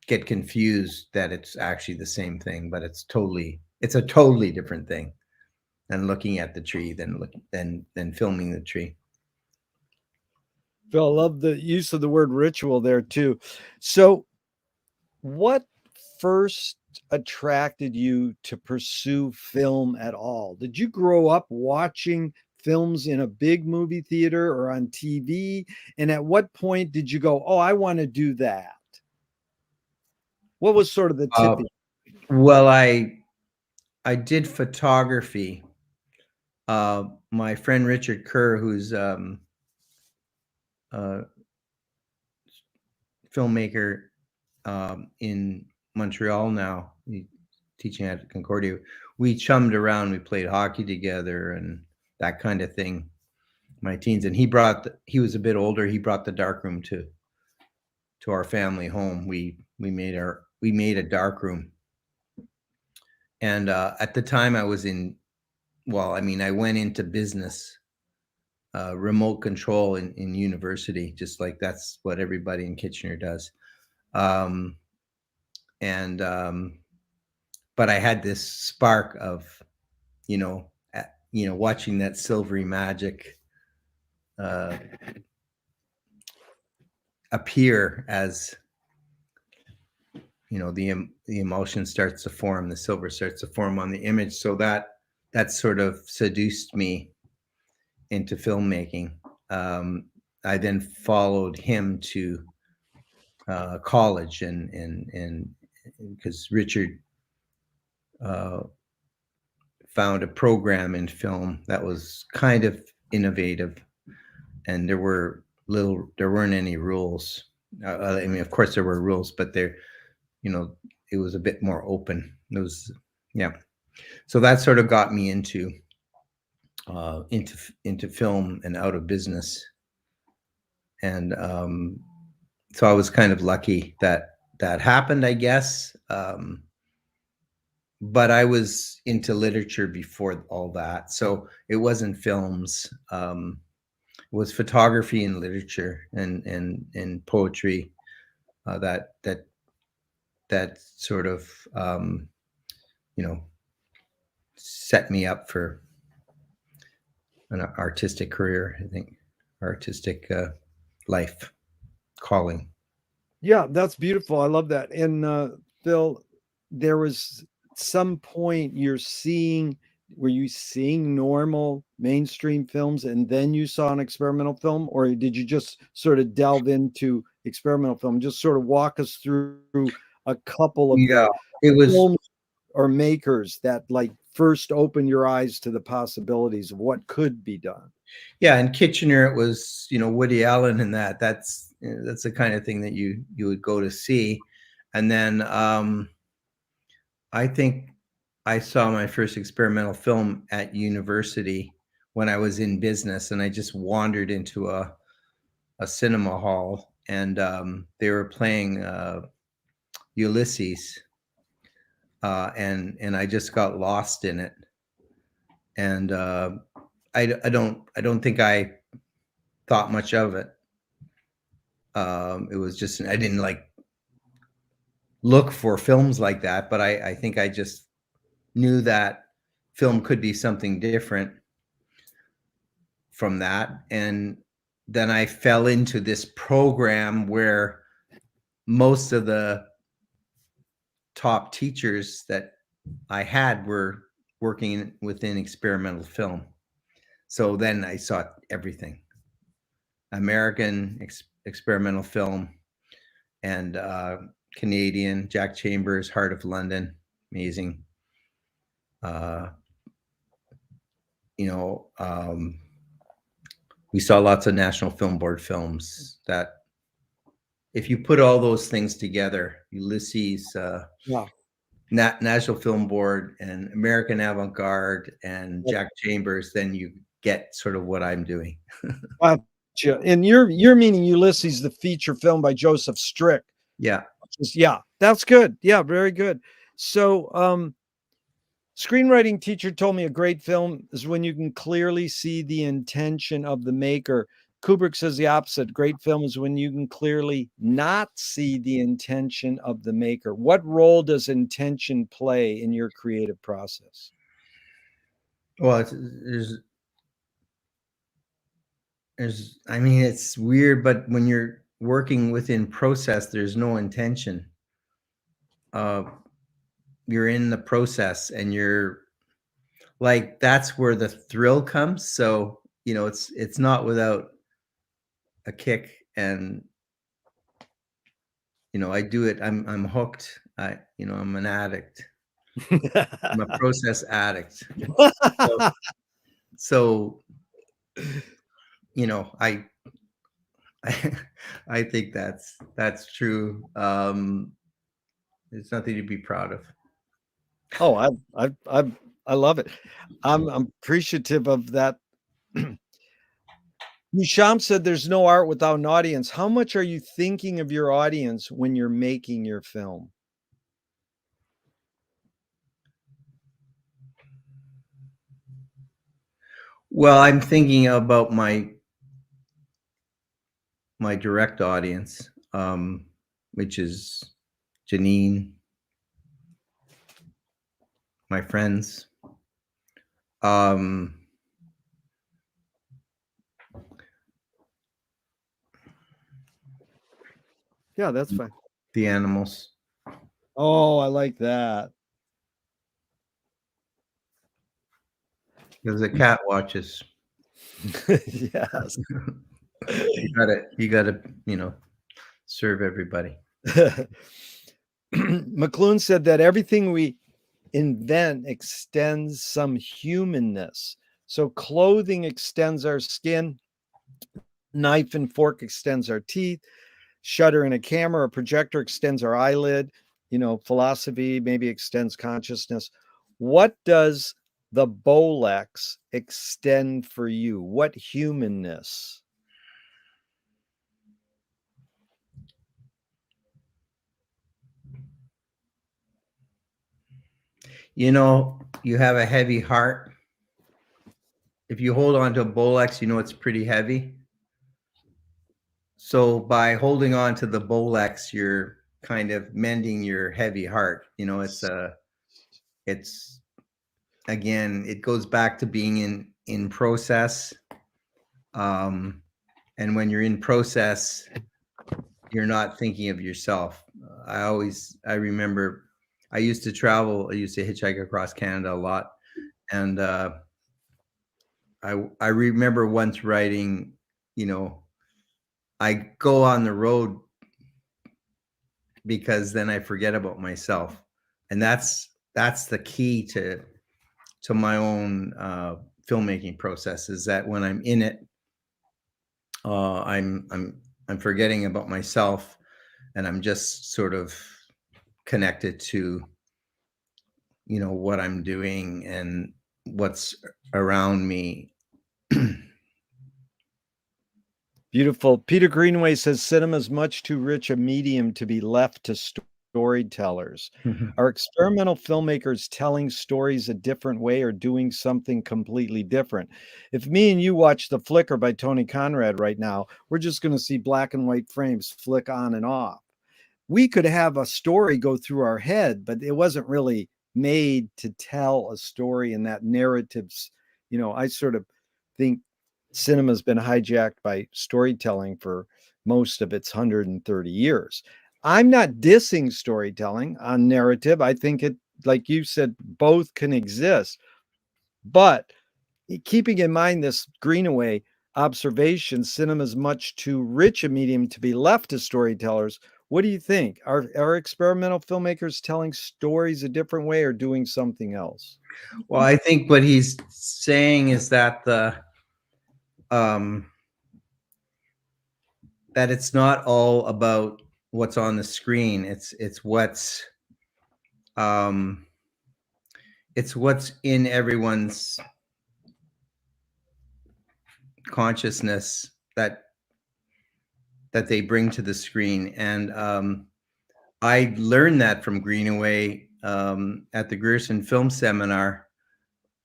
get confused that it's actually the same thing, but it's a totally different thing than looking at the tree, than filming the tree. Phil, I love the use of the word ritual there too. So, what first attracted you to pursue film at all? Did you grow up watching films in a big movie theater or on TV? And at what point did you go, "Oh, I want to do that"? What was sort of the tipping? Well, I did photography. My friend Richard Kerr, who's a filmmaker in Montreal now, teaching at Concordia, we chummed around. We played hockey together and that kind of thing. My teens, and he was a bit older. He brought the darkroom to our family home. We made a darkroom, and at the time I was I went into business, remote control in university, just like that's what everybody in Kitchener does. And but I had this spark of, watching that silvery magic appear as, the emotion starts to form, the silver starts to form on the image. So that sort of seduced me into filmmaking. I then followed him to college, and because Richard found a program in film that was kind of innovative, and there weren't any rules. I mean, of course there were rules, but it was a bit more open. Yeah. So that sort of got me into film and out of business. And so I was kind of lucky that happened, I guess. But I was into literature before all that, so it wasn't films. It was photography and literature and poetry that sort of set me up for an artistic career, I think. artistic life calling. Yeah, that's beautiful. I love that. And Phil, there was some point were you seeing normal mainstream films and then you saw an experimental film, or did you just sort of delve into experimental film? Just sort of walk us through a couple of Yeah, the it was. films or makers that like first opened your eyes to the possibilities of what could be done. Yeah, in Kitchener, it was, Woody Allen and that's the kind of thing that you would go to see. And then I think I saw my first experimental film at university when I was in business, and I just wandered into a cinema hall, and they were playing Ulysses, and I just got lost in it. And I don't think I thought much of it. It was just, I didn't like look for films like that, but I think I just knew that film could be something different from that. And then I fell into this program where most of the top teachers that I had were working within experimental film. So then I saw everything: American experimental film, and Canadian, Jack Chambers, Heart of London, amazing. You know, we saw lots of National Film Board films that, if you put all those things together, Ulysses, Yeah. National Film Board, and American Avant-Garde, and Jack Chambers, then you get sort of what I'm doing. Gotcha. And you're meaning Ulysses, the feature film by Joseph Strick. Yeah. Yeah, that's good. Yeah, very good. So, screenwriting teacher told me a great film is when you can clearly see the intention of the maker. Kubrick says the opposite. Great film is when you can clearly not see the intention of the maker. What role does intention play in your creative process? Well, I mean, it's weird, but when you're working within process, there's no intention. You're in the process, and you're like, that's where the thrill comes. So, it's not without a kick, and I do it. I'm hooked. I'm an addict. I'm a process addict. So, I I think that's true. It's nothing to be proud of. Oh, I love it. I'm appreciative of that. Nisham said there's no art without an audience. How much are you thinking of your audience when you're making your film? Well, I'm thinking about my direct audience, which is Janine, my friends. Um, Yeah, that's fine. the animals. Oh, I like that. Because the cat watches. Yes. You gotta, serve everybody. McLuhan said that everything we invent extends some humanness. So clothing extends our skin, knife and fork extends our teeth, shutter in a camera or projector extends our eyelid. Philosophy maybe extends consciousness. What does the Bolex extend for you? What humanness? You have a heavy heart. If you hold on to a Bolex, it's pretty heavy. So by holding on to the Bolex, you're kind of mending your heavy heart. It's again, it goes back to being in process. And when you're in process, you're not thinking of yourself. I remember I used to travel. I used to hitchhike across Canada a lot. And I remember once writing, I go on the road because then I forget about myself. And that's the key to my own filmmaking process, is that when I'm in it, I'm forgetting about myself, and I'm just sort of connected to what I'm doing and what's around me. Beautiful. Peter Greenway says cinema is much too rich a medium to be left to storytellers. Are experimental filmmakers telling stories a different way or doing something completely different? If me and you watch The Flicker by Tony Conrad right now, we're just going to see black and white frames flick on and off. We could have a story go through our head, but it wasn't really made to tell a story in that narratives. I sort of think cinema's been hijacked by storytelling for most of its 130 years. I'm not dissing storytelling on narrative. I think it, like you said, both can exist. But keeping in mind this Greenaway observation, cinema is much too rich a medium to be left to storytellers. What do you think? Are experimental filmmakers telling stories a different way or doing something else? Well, I think what he's saying is that that it's not all about what's on the screen. It's what's in everyone's consciousness that they bring to the screen. And I learned that from Greenaway at the Grierson Film Seminar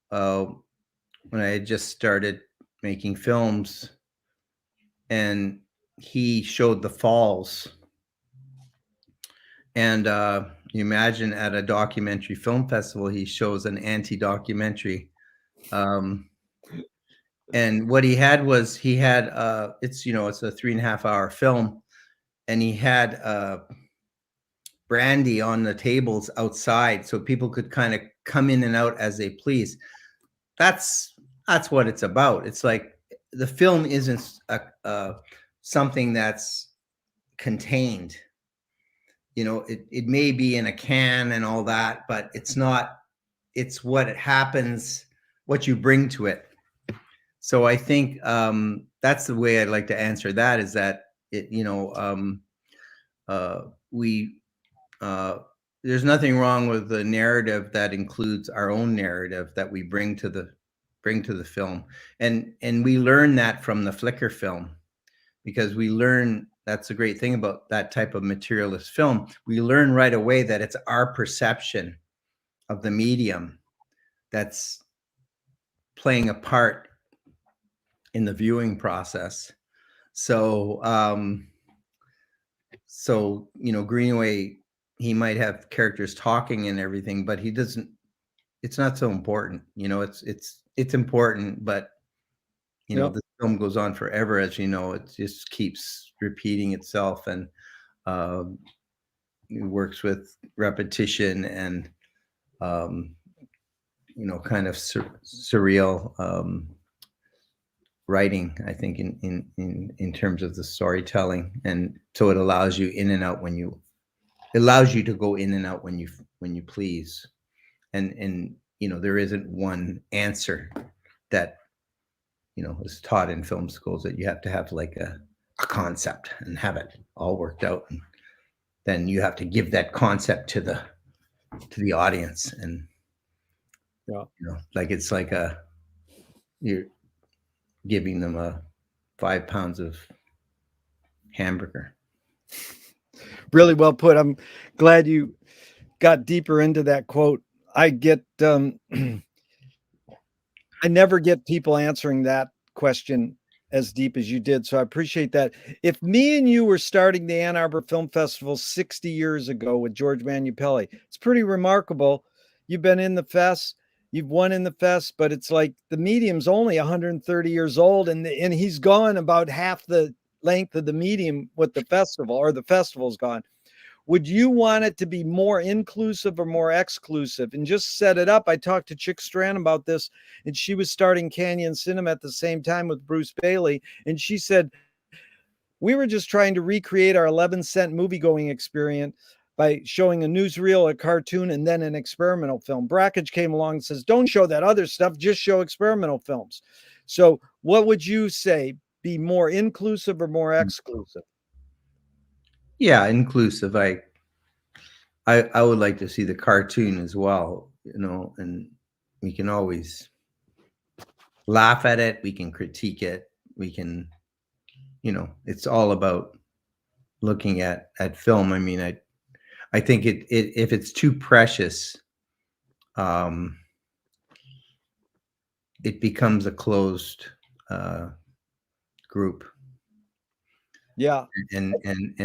when I had just started making films, and he showed the falls. And you imagine at a documentary film festival, he shows an anti-documentary. And what he had was, it's, it's a 3.5 hour film, and he had brandy on the tables outside so people could kind of come in and out as they please. That's what it's about. It's like the film isn't something that's contained. It may be in a can and all that, but it's not. It's what happens, what you bring to it. So I think that's the way I'd like to answer that, is that there's nothing wrong with the narrative that includes our own narrative that we bring to the film. And we learn that from the Flicker film, because we learn, that's the great thing about that type of materialist film. We learn right away that it's our perception of the medium that's playing a part in the viewing process. So, Greenaway, he might have characters talking and everything, but he doesn't. It's not so important. It's important, but the film goes on forever, as you know. It just keeps repeating itself, and it works with repetition and kind of surreal writing, I think, in terms of the storytelling. And so it allows you in and out it allows you to go in and out when you please. And there isn't one answer that is taught in film schools, that you have to have like a concept and have it all worked out, and then you have to give that concept to the audience. And like it's like you're giving them 5 pounds of hamburger. Really well put. I'm glad you got deeper into that quote. I get I never get people answering that question as deep as you did, so I appreciate that. If me and you were starting the Ann Arbor Film Festival 60 years ago with George Manupelli, it's pretty remarkable. You've been in the fest. You've won in the fest, but it's like the medium's only 130 years old, and he's gone about half the length of the medium with the festival, or the festival's gone. Would you want it to be more inclusive or more exclusive? And just set it up. I talked to Chick Strand about this, and she was starting Canyon Cinema at the same time with Bruce Bailey, and she said, we were just trying to recreate our 11-cent movie-going experience by showing a newsreel, a cartoon, and then an experimental film. Brackage came along and says, don't show that other stuff, just show experimental films. So what would you say, be more inclusive or more exclusive? Yeah, inclusive. I would like to see the cartoon as well, and we can always laugh at it, we can critique it, we can, it's all about looking at film. I mean, I think it if it's too precious, it becomes a closed group. Yeah. And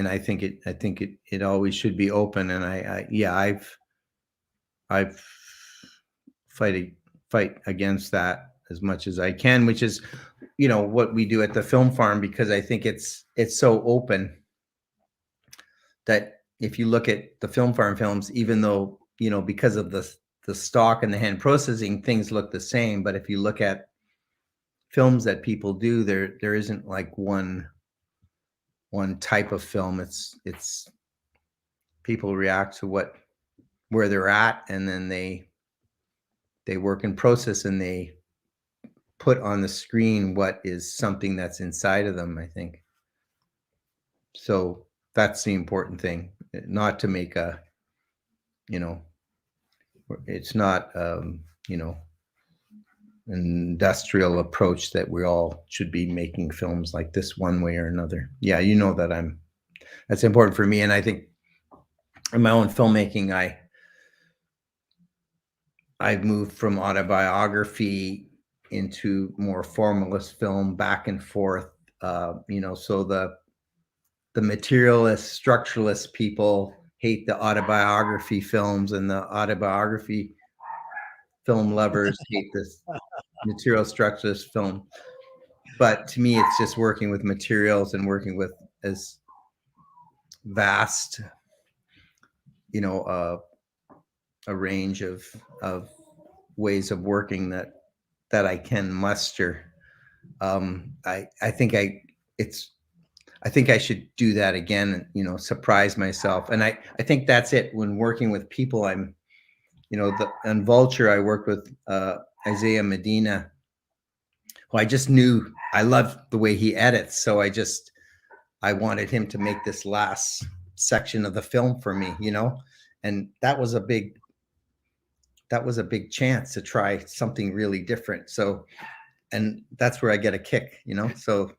I think it always should be open. And I've fight against that as much as I can, which is, what we do at the film farm, because I think it's so open that if you look at the film farm films, even though, because of the stock and the hand processing, things look the same. But if you look at films that people do, there isn't like one type of film. It's people react to where they're at, and then they work in process, and they put on the screen what is something that's inside of them, I think. So that's the important thing, not to make it's not, an industrial approach that we all should be making films like this one way or another. Yeah, that that's important for me. And I think in my own filmmaking, I've moved from autobiography into more formalist film, back and forth. So the materialist, structuralist people hate the autobiography films, and the autobiography film lovers hate this material structuralist film. But to me, it's just working with materials and working with as vast, a range of ways of working that I can muster. I think I should do that again, surprise myself. And I think that's it. When working with people, I'm, on Vulture, I worked with Isaiah Medina, who I just knew I loved the way he edits. So I wanted him to make this last section of the film for me, and that was a big chance to try something really different. So, and that's where I get a kick, so,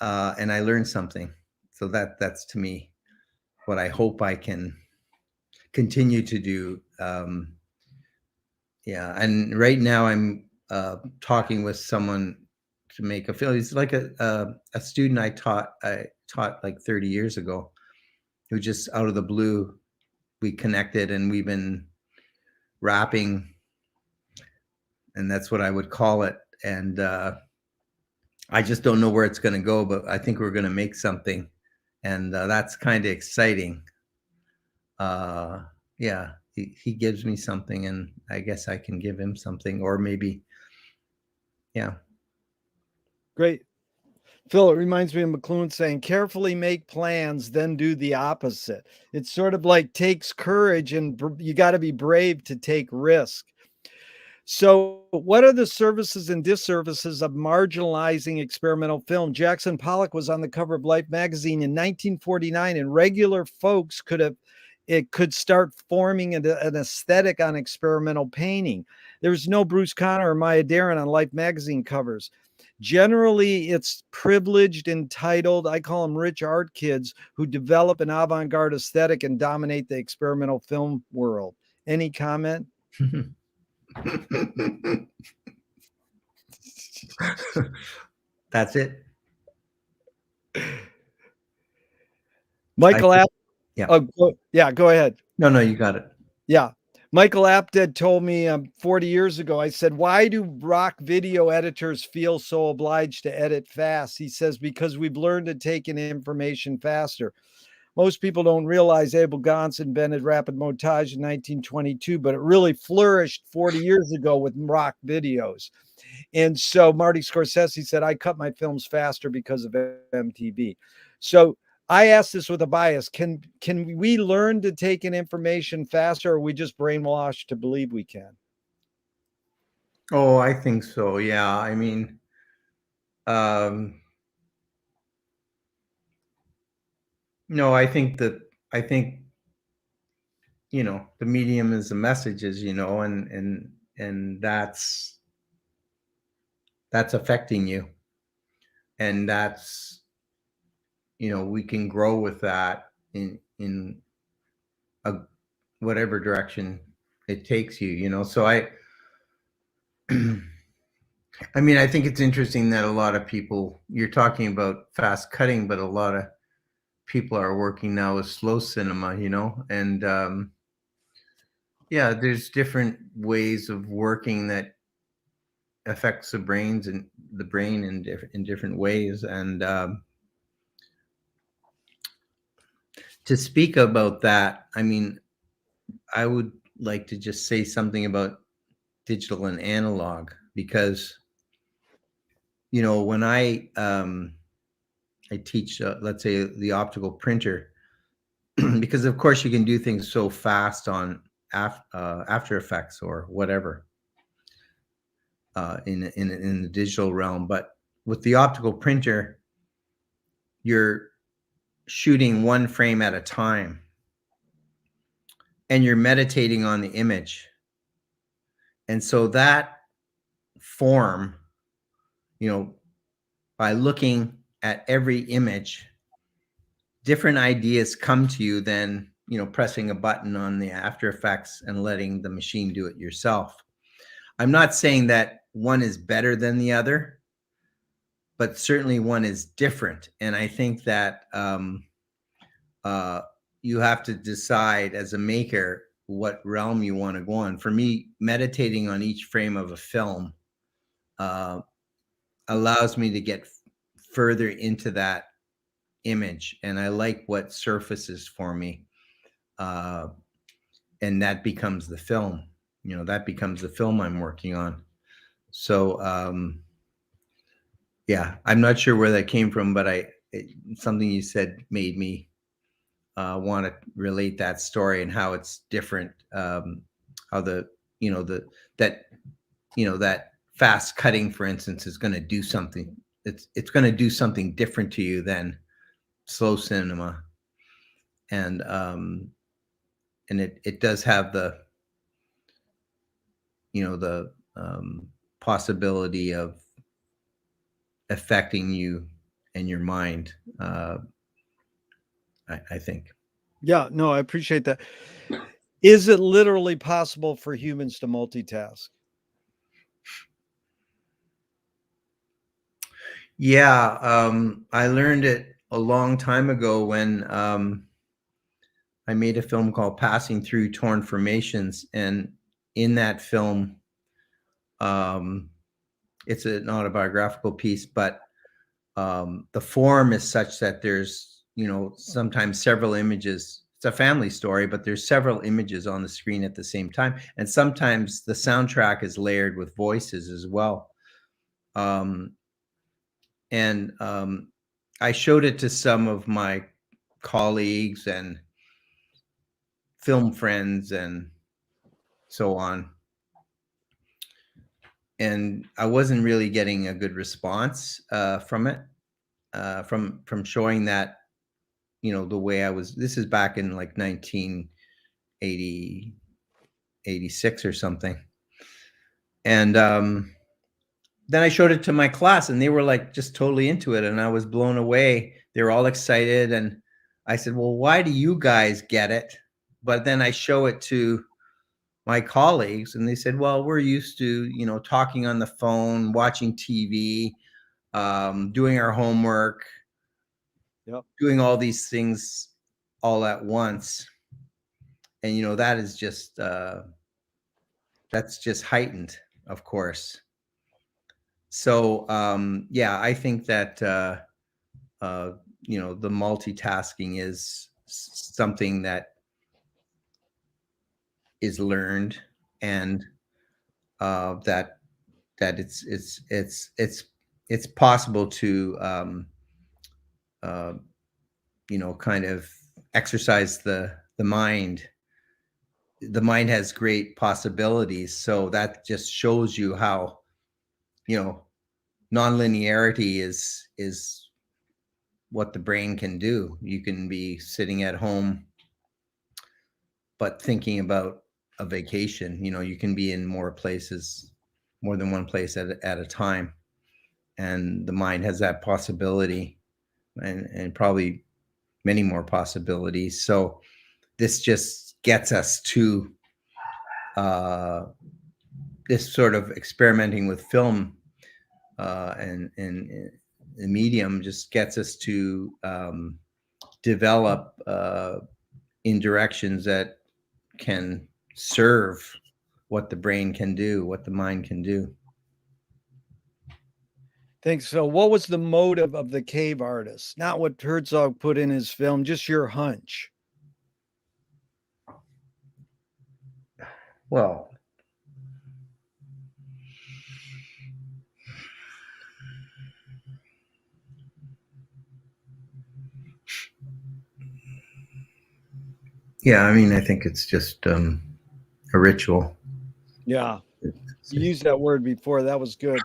and I learned something. So that's to me what I hope I can continue to do. And right now I'm talking with someone to make a film. He's like a student I taught like 30 years ago, who just out of the blue, we connected, and we've been rapping, and that's what I would call it. And I just don't know where it's going to go, but I think we're going to make something, and that's kind of exciting. He gives me something, and I guess I can give him something, or maybe, yeah. Great. Phil, it reminds me of McLuhan saying, carefully make plans, then do the opposite. It's sort of like takes courage, and you got to be brave to take risk. So what are the services and disservices of marginalizing experimental film? Jackson Pollock was on the cover of Life magazine in 1949, and regular folks could start forming an aesthetic on experimental painting. There was no Bruce Conner or Maya Deren on Life magazine covers. Generally, it's privileged, entitled, I call them rich art kids, who develop an avant-garde aesthetic and dominate the experimental film world. Any comment? That's it. Michael, yeah. go ahead. No, you got it. Yeah. Michael Apted told me 40 years ago, I said, why do rock video editors feel so obliged to edit fast? He says, because we've learned to take in information faster. Most people don't realize Abel Gance invented rapid montage in 1922, but it really flourished 40 years ago with rock videos. And so Marty Scorsese said, I cut my films faster because of MTV. So I ask this with a bias. Can we learn to take in information faster, or are we just brainwashed to believe we can? Oh, I think so. Yeah. I mean, no, I think the medium is the messages, and that's affecting you. And that's, we can grow with that in a whatever direction it takes you, so I mean, I think it's interesting that a lot of people, you're talking about fast cutting, but a lot of people are working now with slow cinema, and yeah, there's different ways of working that affects the brain in different ways. And to speak about that, I mean, I would like to just say something about digital and analog, because when I teach, let's say, the optical printer, because of course you can do things so fast on After Effects or whatever in the digital realm, but with the optical printer, you're shooting one frame at a time, and you're meditating on the image, and so that form, by looking at every image, different ideas come to you than pressing a button on the After Effects and letting the machine do it yourself. I'm not saying that one is better than the other, but certainly one is different. And I think that you have to decide as a maker what realm you want to go on. For me, meditating on each frame of a film allows me to get further into that image, and I like what surfaces for me, and that becomes the film. That becomes the film I'm working on. So yeah, I'm not sure where that came from, but something you said made me want to relate that story and how it's different. How that fast cutting, for instance, is going to do something. It's going to do something different to you than slow cinema, and it does have the possibility of affecting you and your mind. I think. Yeah, no, I appreciate that. Is it literally possible for humans to multitask? Yeah, I learned it a long time ago when I made a film called Passing Through Torn Formations, and in that film, it's an autobiographical piece, but the form is such that there's sometimes several images. It's a family story, but there's several images on the screen at the same time, and sometimes the soundtrack is layered with voices as well. And I showed it to some of my colleagues and film friends and so on, and I wasn't really getting a good response from it, from showing that, the way I was. This is back in like 1980, 86 or something, and then I showed it to my class, and they were like just totally into it, and I was blown away. They were all excited, and I said, well, why do you guys get it? But then I show it to my colleagues, and they said, well, we're used to talking on the phone, watching TV, doing our homework, Yep. doing all these things all at once, and that is just that's just heightened, of course. So yeah, I think that you know, the multitasking is something that is learned, and that it's possible to you know, kind of exercise the mind. The mind has great possibilities, so that just shows you how, you know, nonlinearity is what the brain can do. You can be sitting at home but thinking about a vacation. You know, you can be in more places, more than one place at a time, and the mind has that possibility, and probably many more possibilities. So this just gets us to this sort of experimenting with film and the medium just gets us to develop in directions that can serve what the brain can do, what the mind can do. Thanks, Phil. What was the motive of the cave artist? Not what Herzog put in his film, just your hunch. Well, yeah, I mean, I think it's just a ritual. Yeah. You used that word before. That was good.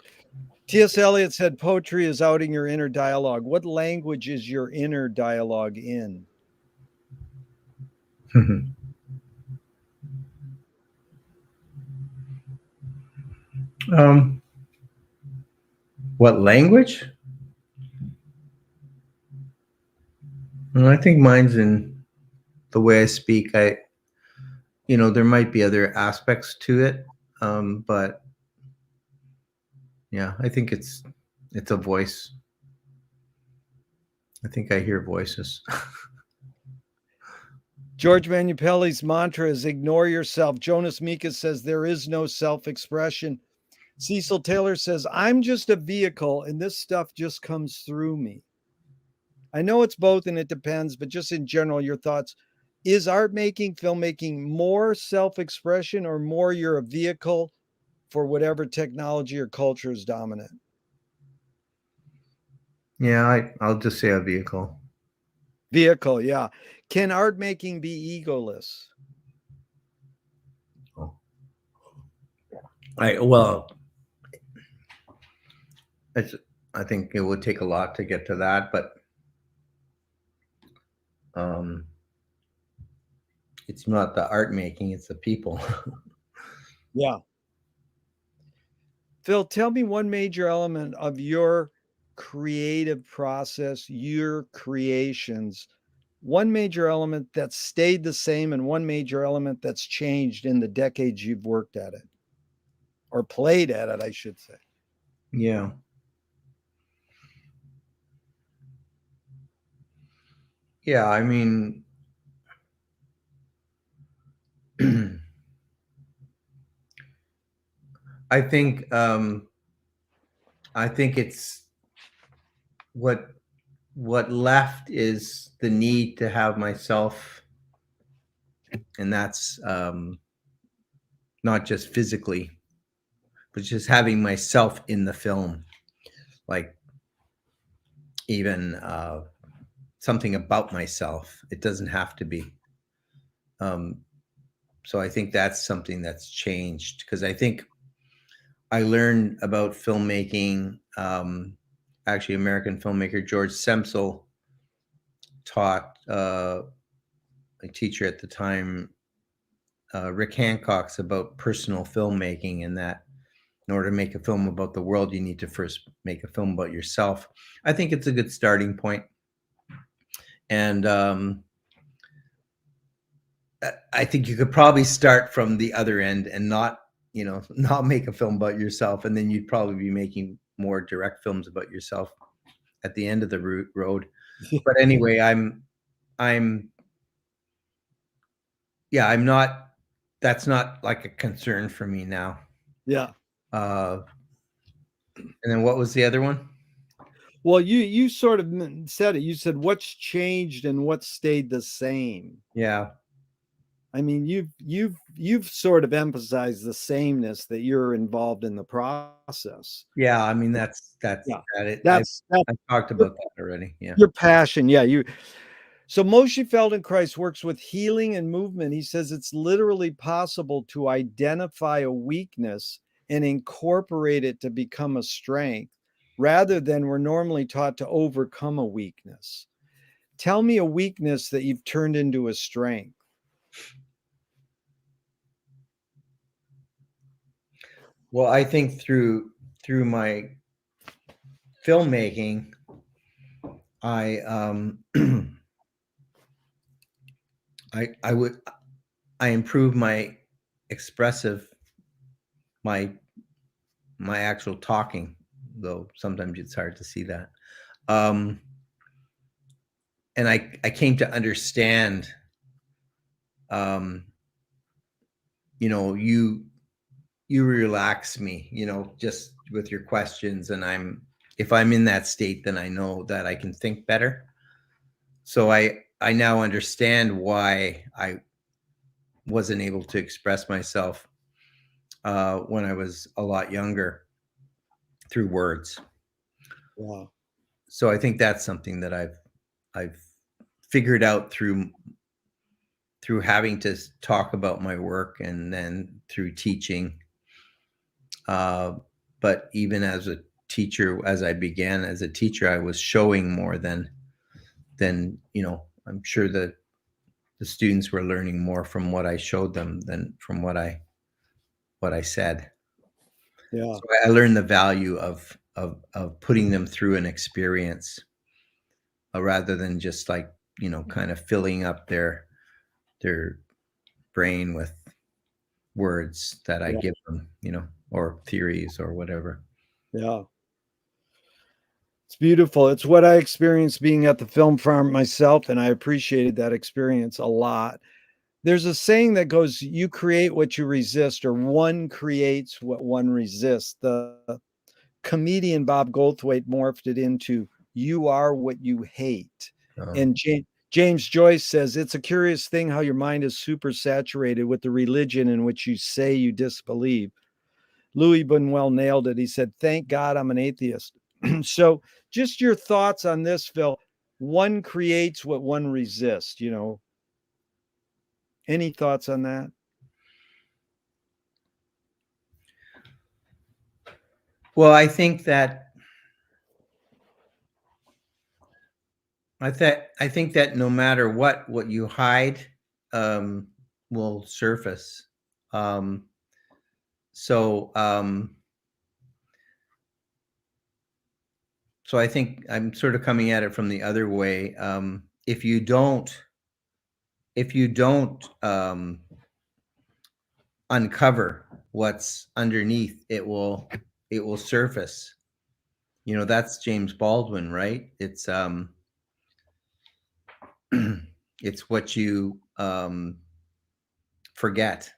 T.S. Eliot said poetry is outing your inner dialogue. What language is your inner dialogue in? What language? Well, I think mine's in the way I speak. You know, there might be other aspects to it, but yeah, I think it's a voice. I think I hear voices. George Manupelli's mantra is ignore yourself. Jonas Mekas says there is no self-expression. Cecil Taylor says, I'm just a vehicle and this stuff just comes through me. I know it's both and it depends, but just in general, your thoughts. Is art making, filmmaking more self-expression or more you're a vehicle for whatever technology or culture is dominant? Yeah, I'll just say a vehicle. Vehicle, yeah. Can art making be egoless? Oh. Well, I think it would take a lot to get to that, but it's not the art making, it's the people. Yeah. Phil, tell me one major element of your creative process, your creations, one major element that stayed the same and one major element that's changed in the decades you've worked at it or played at it, I should say. Yeah. Yeah, I mean, I think it's what left is the need to have myself, and that's not just physically, but just having myself in the film, like even something about myself. It doesn't have to be. So I think that's something that's changed, because I think I learned about filmmaking. Actually, American filmmaker George Semsel taught a teacher at the time, Rick Hancock's, about personal filmmaking, and that in order to make a film about the world, you need to first make a film about yourself. I think it's a good starting point. And I think you could probably start from the other end and not make a film about yourself, and then you'd probably be making more direct films about yourself at the end of the road. But anyway, I'm not that's not like a concern for me now. Yeah. And then what was the other one? Well, you sort of said it. You said what's changed and what stayed the same. Yeah. I mean, you've sort of emphasized the sameness that you're involved in the process. Yeah, I mean, that's Yeah. that it. That's I've talked about that already. Yeah. your passion. Yeah, so Moshe Feldenkrais works with healing and movement. He says it's literally possible to identify a weakness and incorporate it to become a strength rather than we're normally taught to overcome a weakness. Tell me a weakness that you've turned into a strength. Well, I think through my filmmaking, I I improve my expressive my actual talking, though sometimes it's hard to see that. And I came to understand, you relax me, just with your questions, and if I'm in that state, then I know that I can think better. So I now understand why I wasn't able to express myself when I was a lot younger through words. Wow. So I think that's something that I've figured out through having to talk about my work and then through teaching. But even as a teacher, as I began as a teacher, I was showing more than I'm sure that the students were learning more from what I showed them than from what I said. Yeah. So I learned the value of putting them through an experience, rather than just like, kind of filling up their brain with words that I Yeah. give them, or theories or whatever. Yeah. It's beautiful. It's what I experienced being at the film farm myself, and I appreciated that experience a lot. There's a saying that goes, you create what you resist, or one creates what one resists. The comedian Bob Goldthwait morphed it into you are what you hate. And James Joyce says it's a curious thing how your mind is super saturated with the religion in which you say you disbelieve. Louis Buñuel nailed it. He said, thank God I'm an atheist. So just your thoughts on this, Phil. One creates what one resists, Any thoughts on that? Well, I think that no matter what you hide, will surface. Um, so so I think I'm sort of coming at it from the other way. If you don't uncover what's underneath, it will surface. That's James Baldwin, right? It's it's what you forget.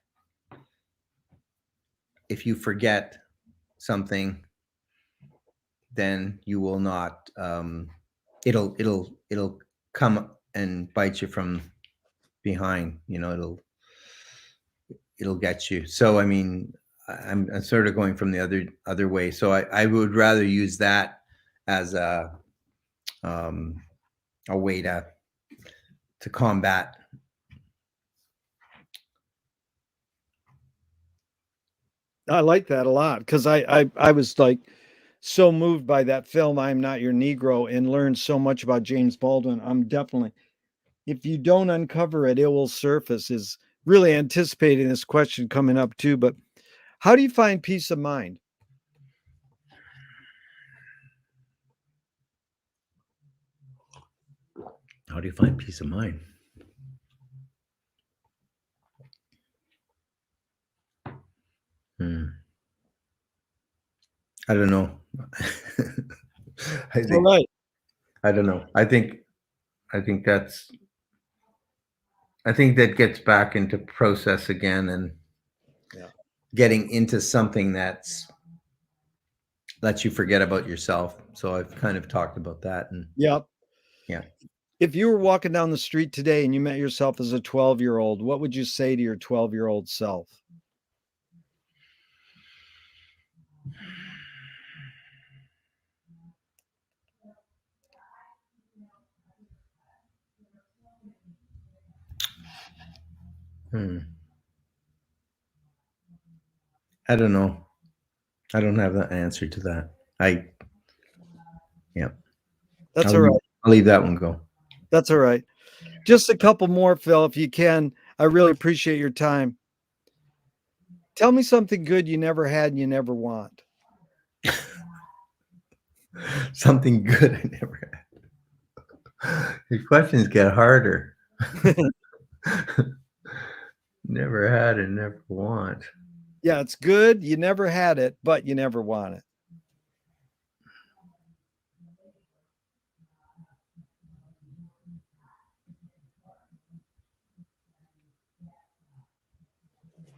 If you forget something, then you will not. It'll come and bite you from behind. It'll get you. So I mean, I'm sort of going from the other way. So I would rather use that as a way to combat. I like that a lot because I was like so moved by that film, I'm Not Your Negro, and learned so much about James Baldwin. I'm definitely, if you don't uncover it, it will surface. Is really anticipating this question coming up too. But how do you find peace of mind? How do you find peace of mind? I don't know. All right. I don't know. I think that's I think that gets back into process again and Yeah. getting into something that's lets you forget about yourself. So I've kind of talked about that, and Yep. yeah. If you were walking down the street today and you met yourself as a 12-year-old, what would you say to your 12-year-old self? I don't know. I don't have the answer to that. Yeah. That's I'll all leave, right. I'll leave that one go. That's all right. Just a couple more, Phil, if you can. I really appreciate your time. Tell me something good you never had and you never want. Something good I never had. These questions get harder. Never had and never want. Yeah, it's good. You never had it, but you never want it.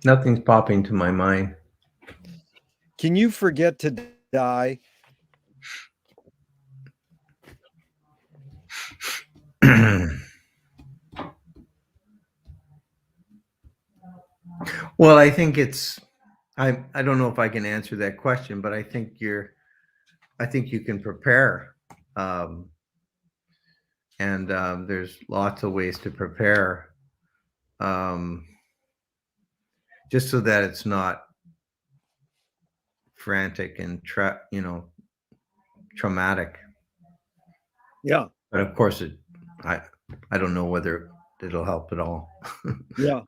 Nothing's popping to my mind. Can you forget to die? Well, I think I don't know if I can answer that question, but I think you can prepare. Um, and there's lots of ways to prepare, just so that it's not frantic and traumatic. Yeah. But of course, I I don't know whether it'll help at all. Yeah.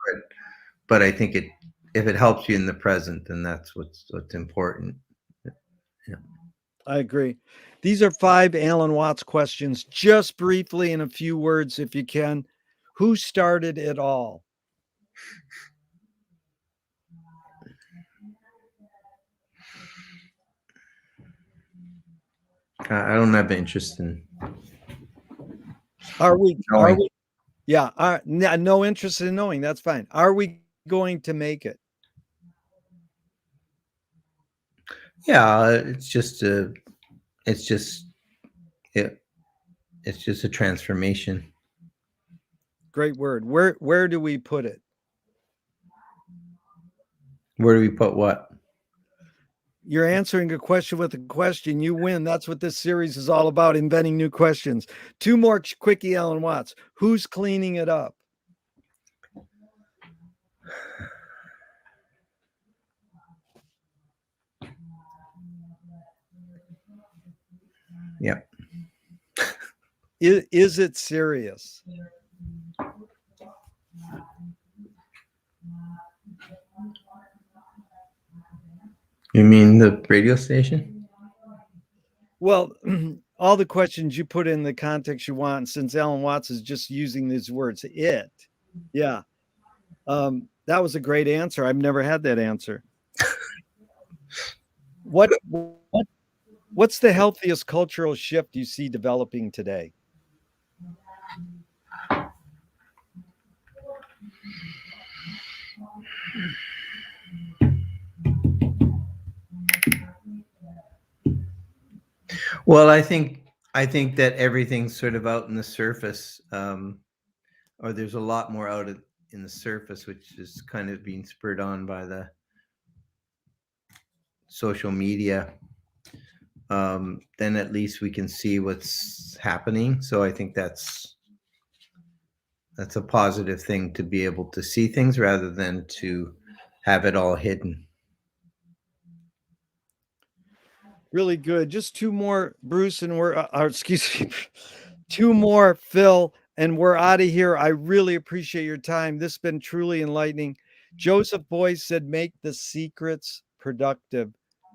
But I think if it helps you in the present, then that's what's important. Yeah. I agree. These are 5 Alan Watts questions. Just briefly, in a few words, if you can. Who started it all? I don't have interest in Are we knowing. yeah, no interest in knowing, that's fine. Are we going to make it? Yeah, it's just it, it's just a transformation. Great word. Where do we put it? Where do we put what? You're answering a question with a question. You win. That's what this series is all about, inventing new questions. 2 more quickie Alan Watts. Who's cleaning it up? Yeah. Is it serious? You mean the radio station? Well, all the questions you put in the context you want, since Alan Watts is just using these words, it. Yeah. That was a great answer. I've never had that answer. What's the healthiest cultural shift you see developing today? Well, I think that everything's sort of out in the surface, or there's a lot more in the surface, which is kind of being spurred on by the social media. Then at least we can see what's happening. So I think that's a positive thing, to be able to see things rather than to have it all hidden. Really good. Just 2 more, Bruce, and we're excuse me, 2 more, Phil, and we're out of here. I really appreciate your time. This has been truly enlightening. Joseph Boyce said, make the secrets productive.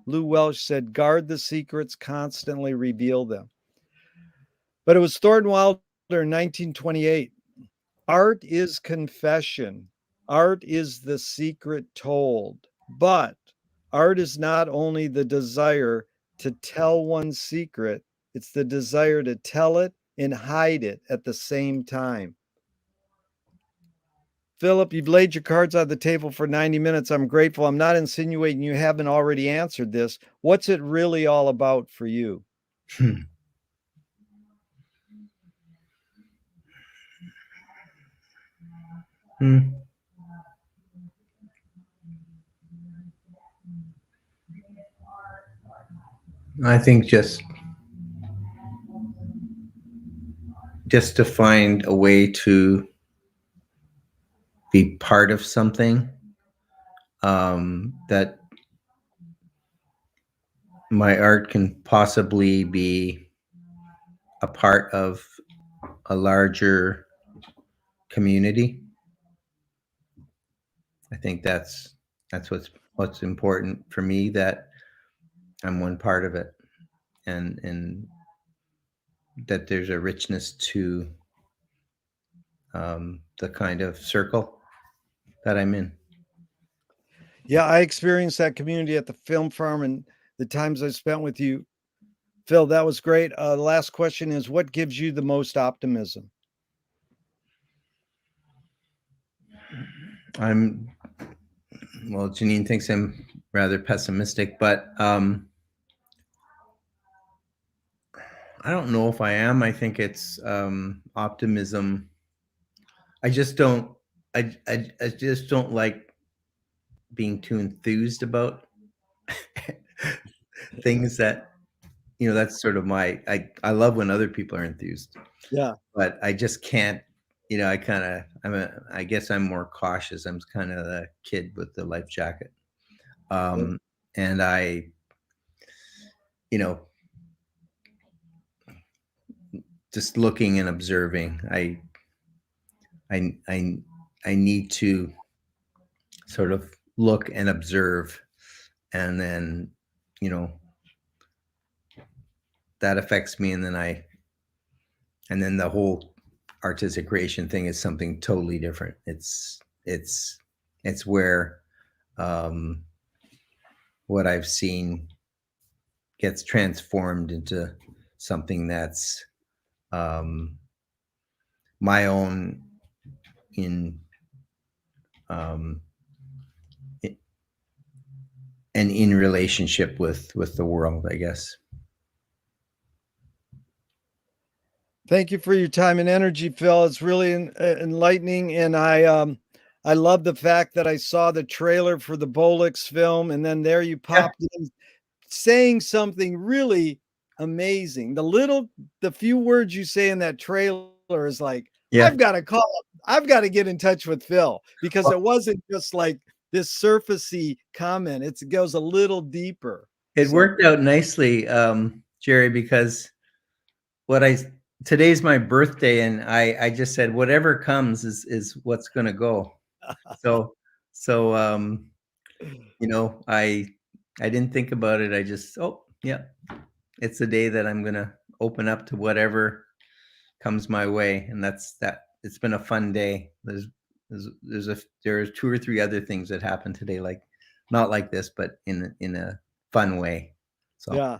Lou Welsh said, guard the secrets, constantly reveal them. But it was Thornton Wilder in 1928. Art is confession. Art is the secret told. But art is not only the desire to tell one's secret, it's the desire to tell it and hide it at the same time. Philip, you've laid your cards on the table for 90 minutes. I'm grateful. I'm not insinuating you haven't already answered this. What's it really all about for you? I think just to find a way to be part of something that my art can possibly be a part of a larger community. I think that's what's important for me, that I'm one part of it, and that there's a richness to the kind of circle that I'm in. Yeah, I experienced that community at the film farm and the times I spent with you. Phil, that was great. The last question is, what gives you the most optimism? Well, Janine thinks I'm rather pessimistic, but I don't know if I am. I think it's optimism. I just don't like being too enthused about things that, that's sort of I love when other people are enthused. Yeah. But I just can't, I guess I'm more cautious. I'm kind of the kid with the life jacket. And I, just looking and observing, I need to sort of look and observe, and then, that affects me. And then the whole artistic creation thing is something totally different. It's where what I've seen gets transformed into something that's my own and in relationship with the world, I guess. Thank you for your time and energy, Phil. It's really enlightening, and I love the fact that I saw the trailer for the Bolix film, and then there you popped in, saying something really amazing. The few words you say in that trailer is like, I've got to call him. I've got to get in touch with Phil, because it wasn't just like this surfacey comment. It goes a little deeper. It worked out nicely, Jerry, because today's my birthday, and I just said whatever comes is what's going to go. So I didn't think about it. I just, it's the day that I'm going to open up to whatever comes my way. And that's that. It's been a fun day. There's 2 or 3 other things that happened today, like not like this, but in a fun way. So yeah.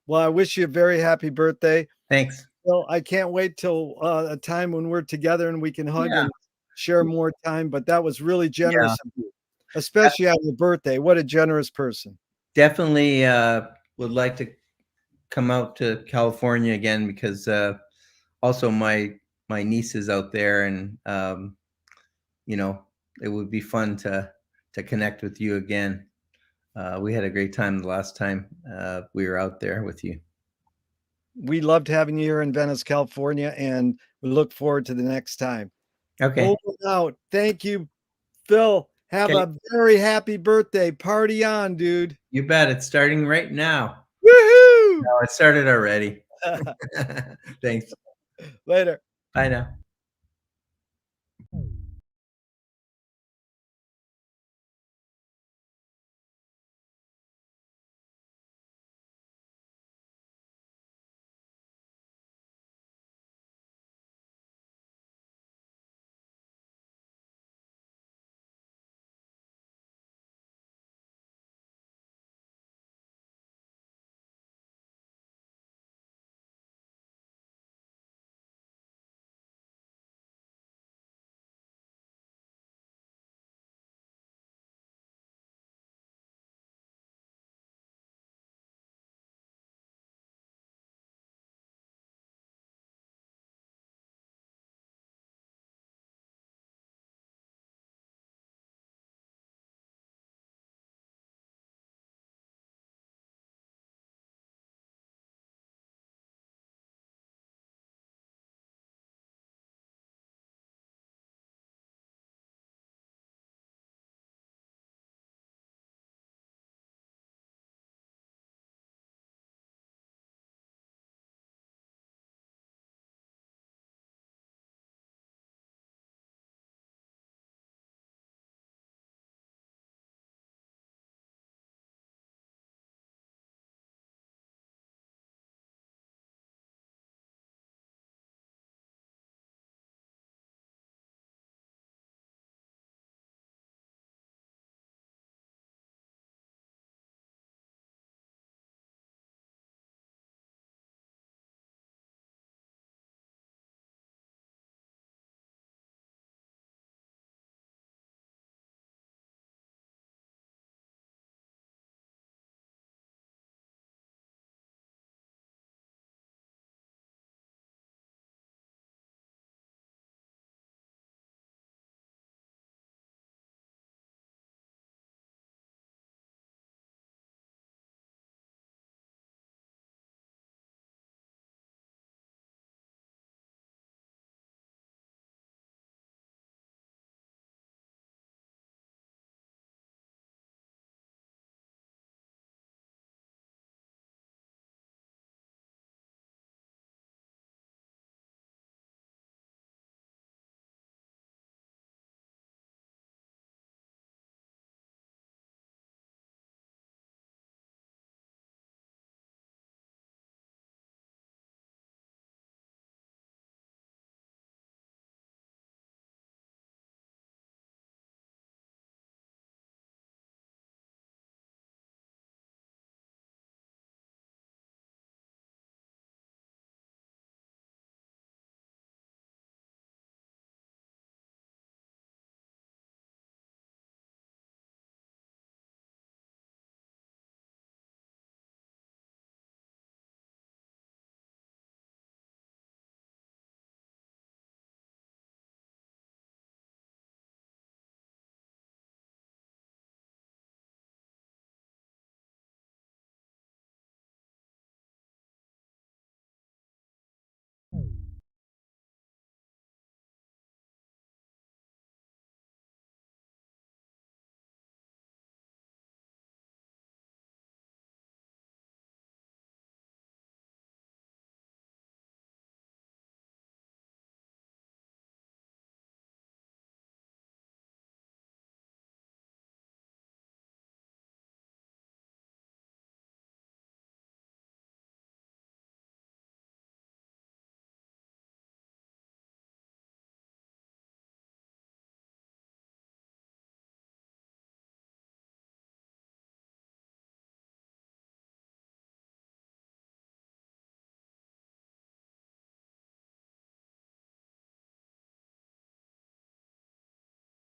Well, I wish you a very happy birthday. Thanks. Well, I can't wait till a time when we're together and we can hug and share more time. But that was really generous of you, especially on your birthday. What a generous person. Definitely would like to come out to California again, because also my niece is out there, and it would be fun to connect with you again. We had a great time the last time we were out there with you. We loved having you here in Venice, California, and we look forward to the next time. Okay. Over and out. Thank you, Phil. Have a very happy birthday. Party on, dude. You bet. It's starting right now. Woohoo! No, it started already. Thanks. Later. Bye now.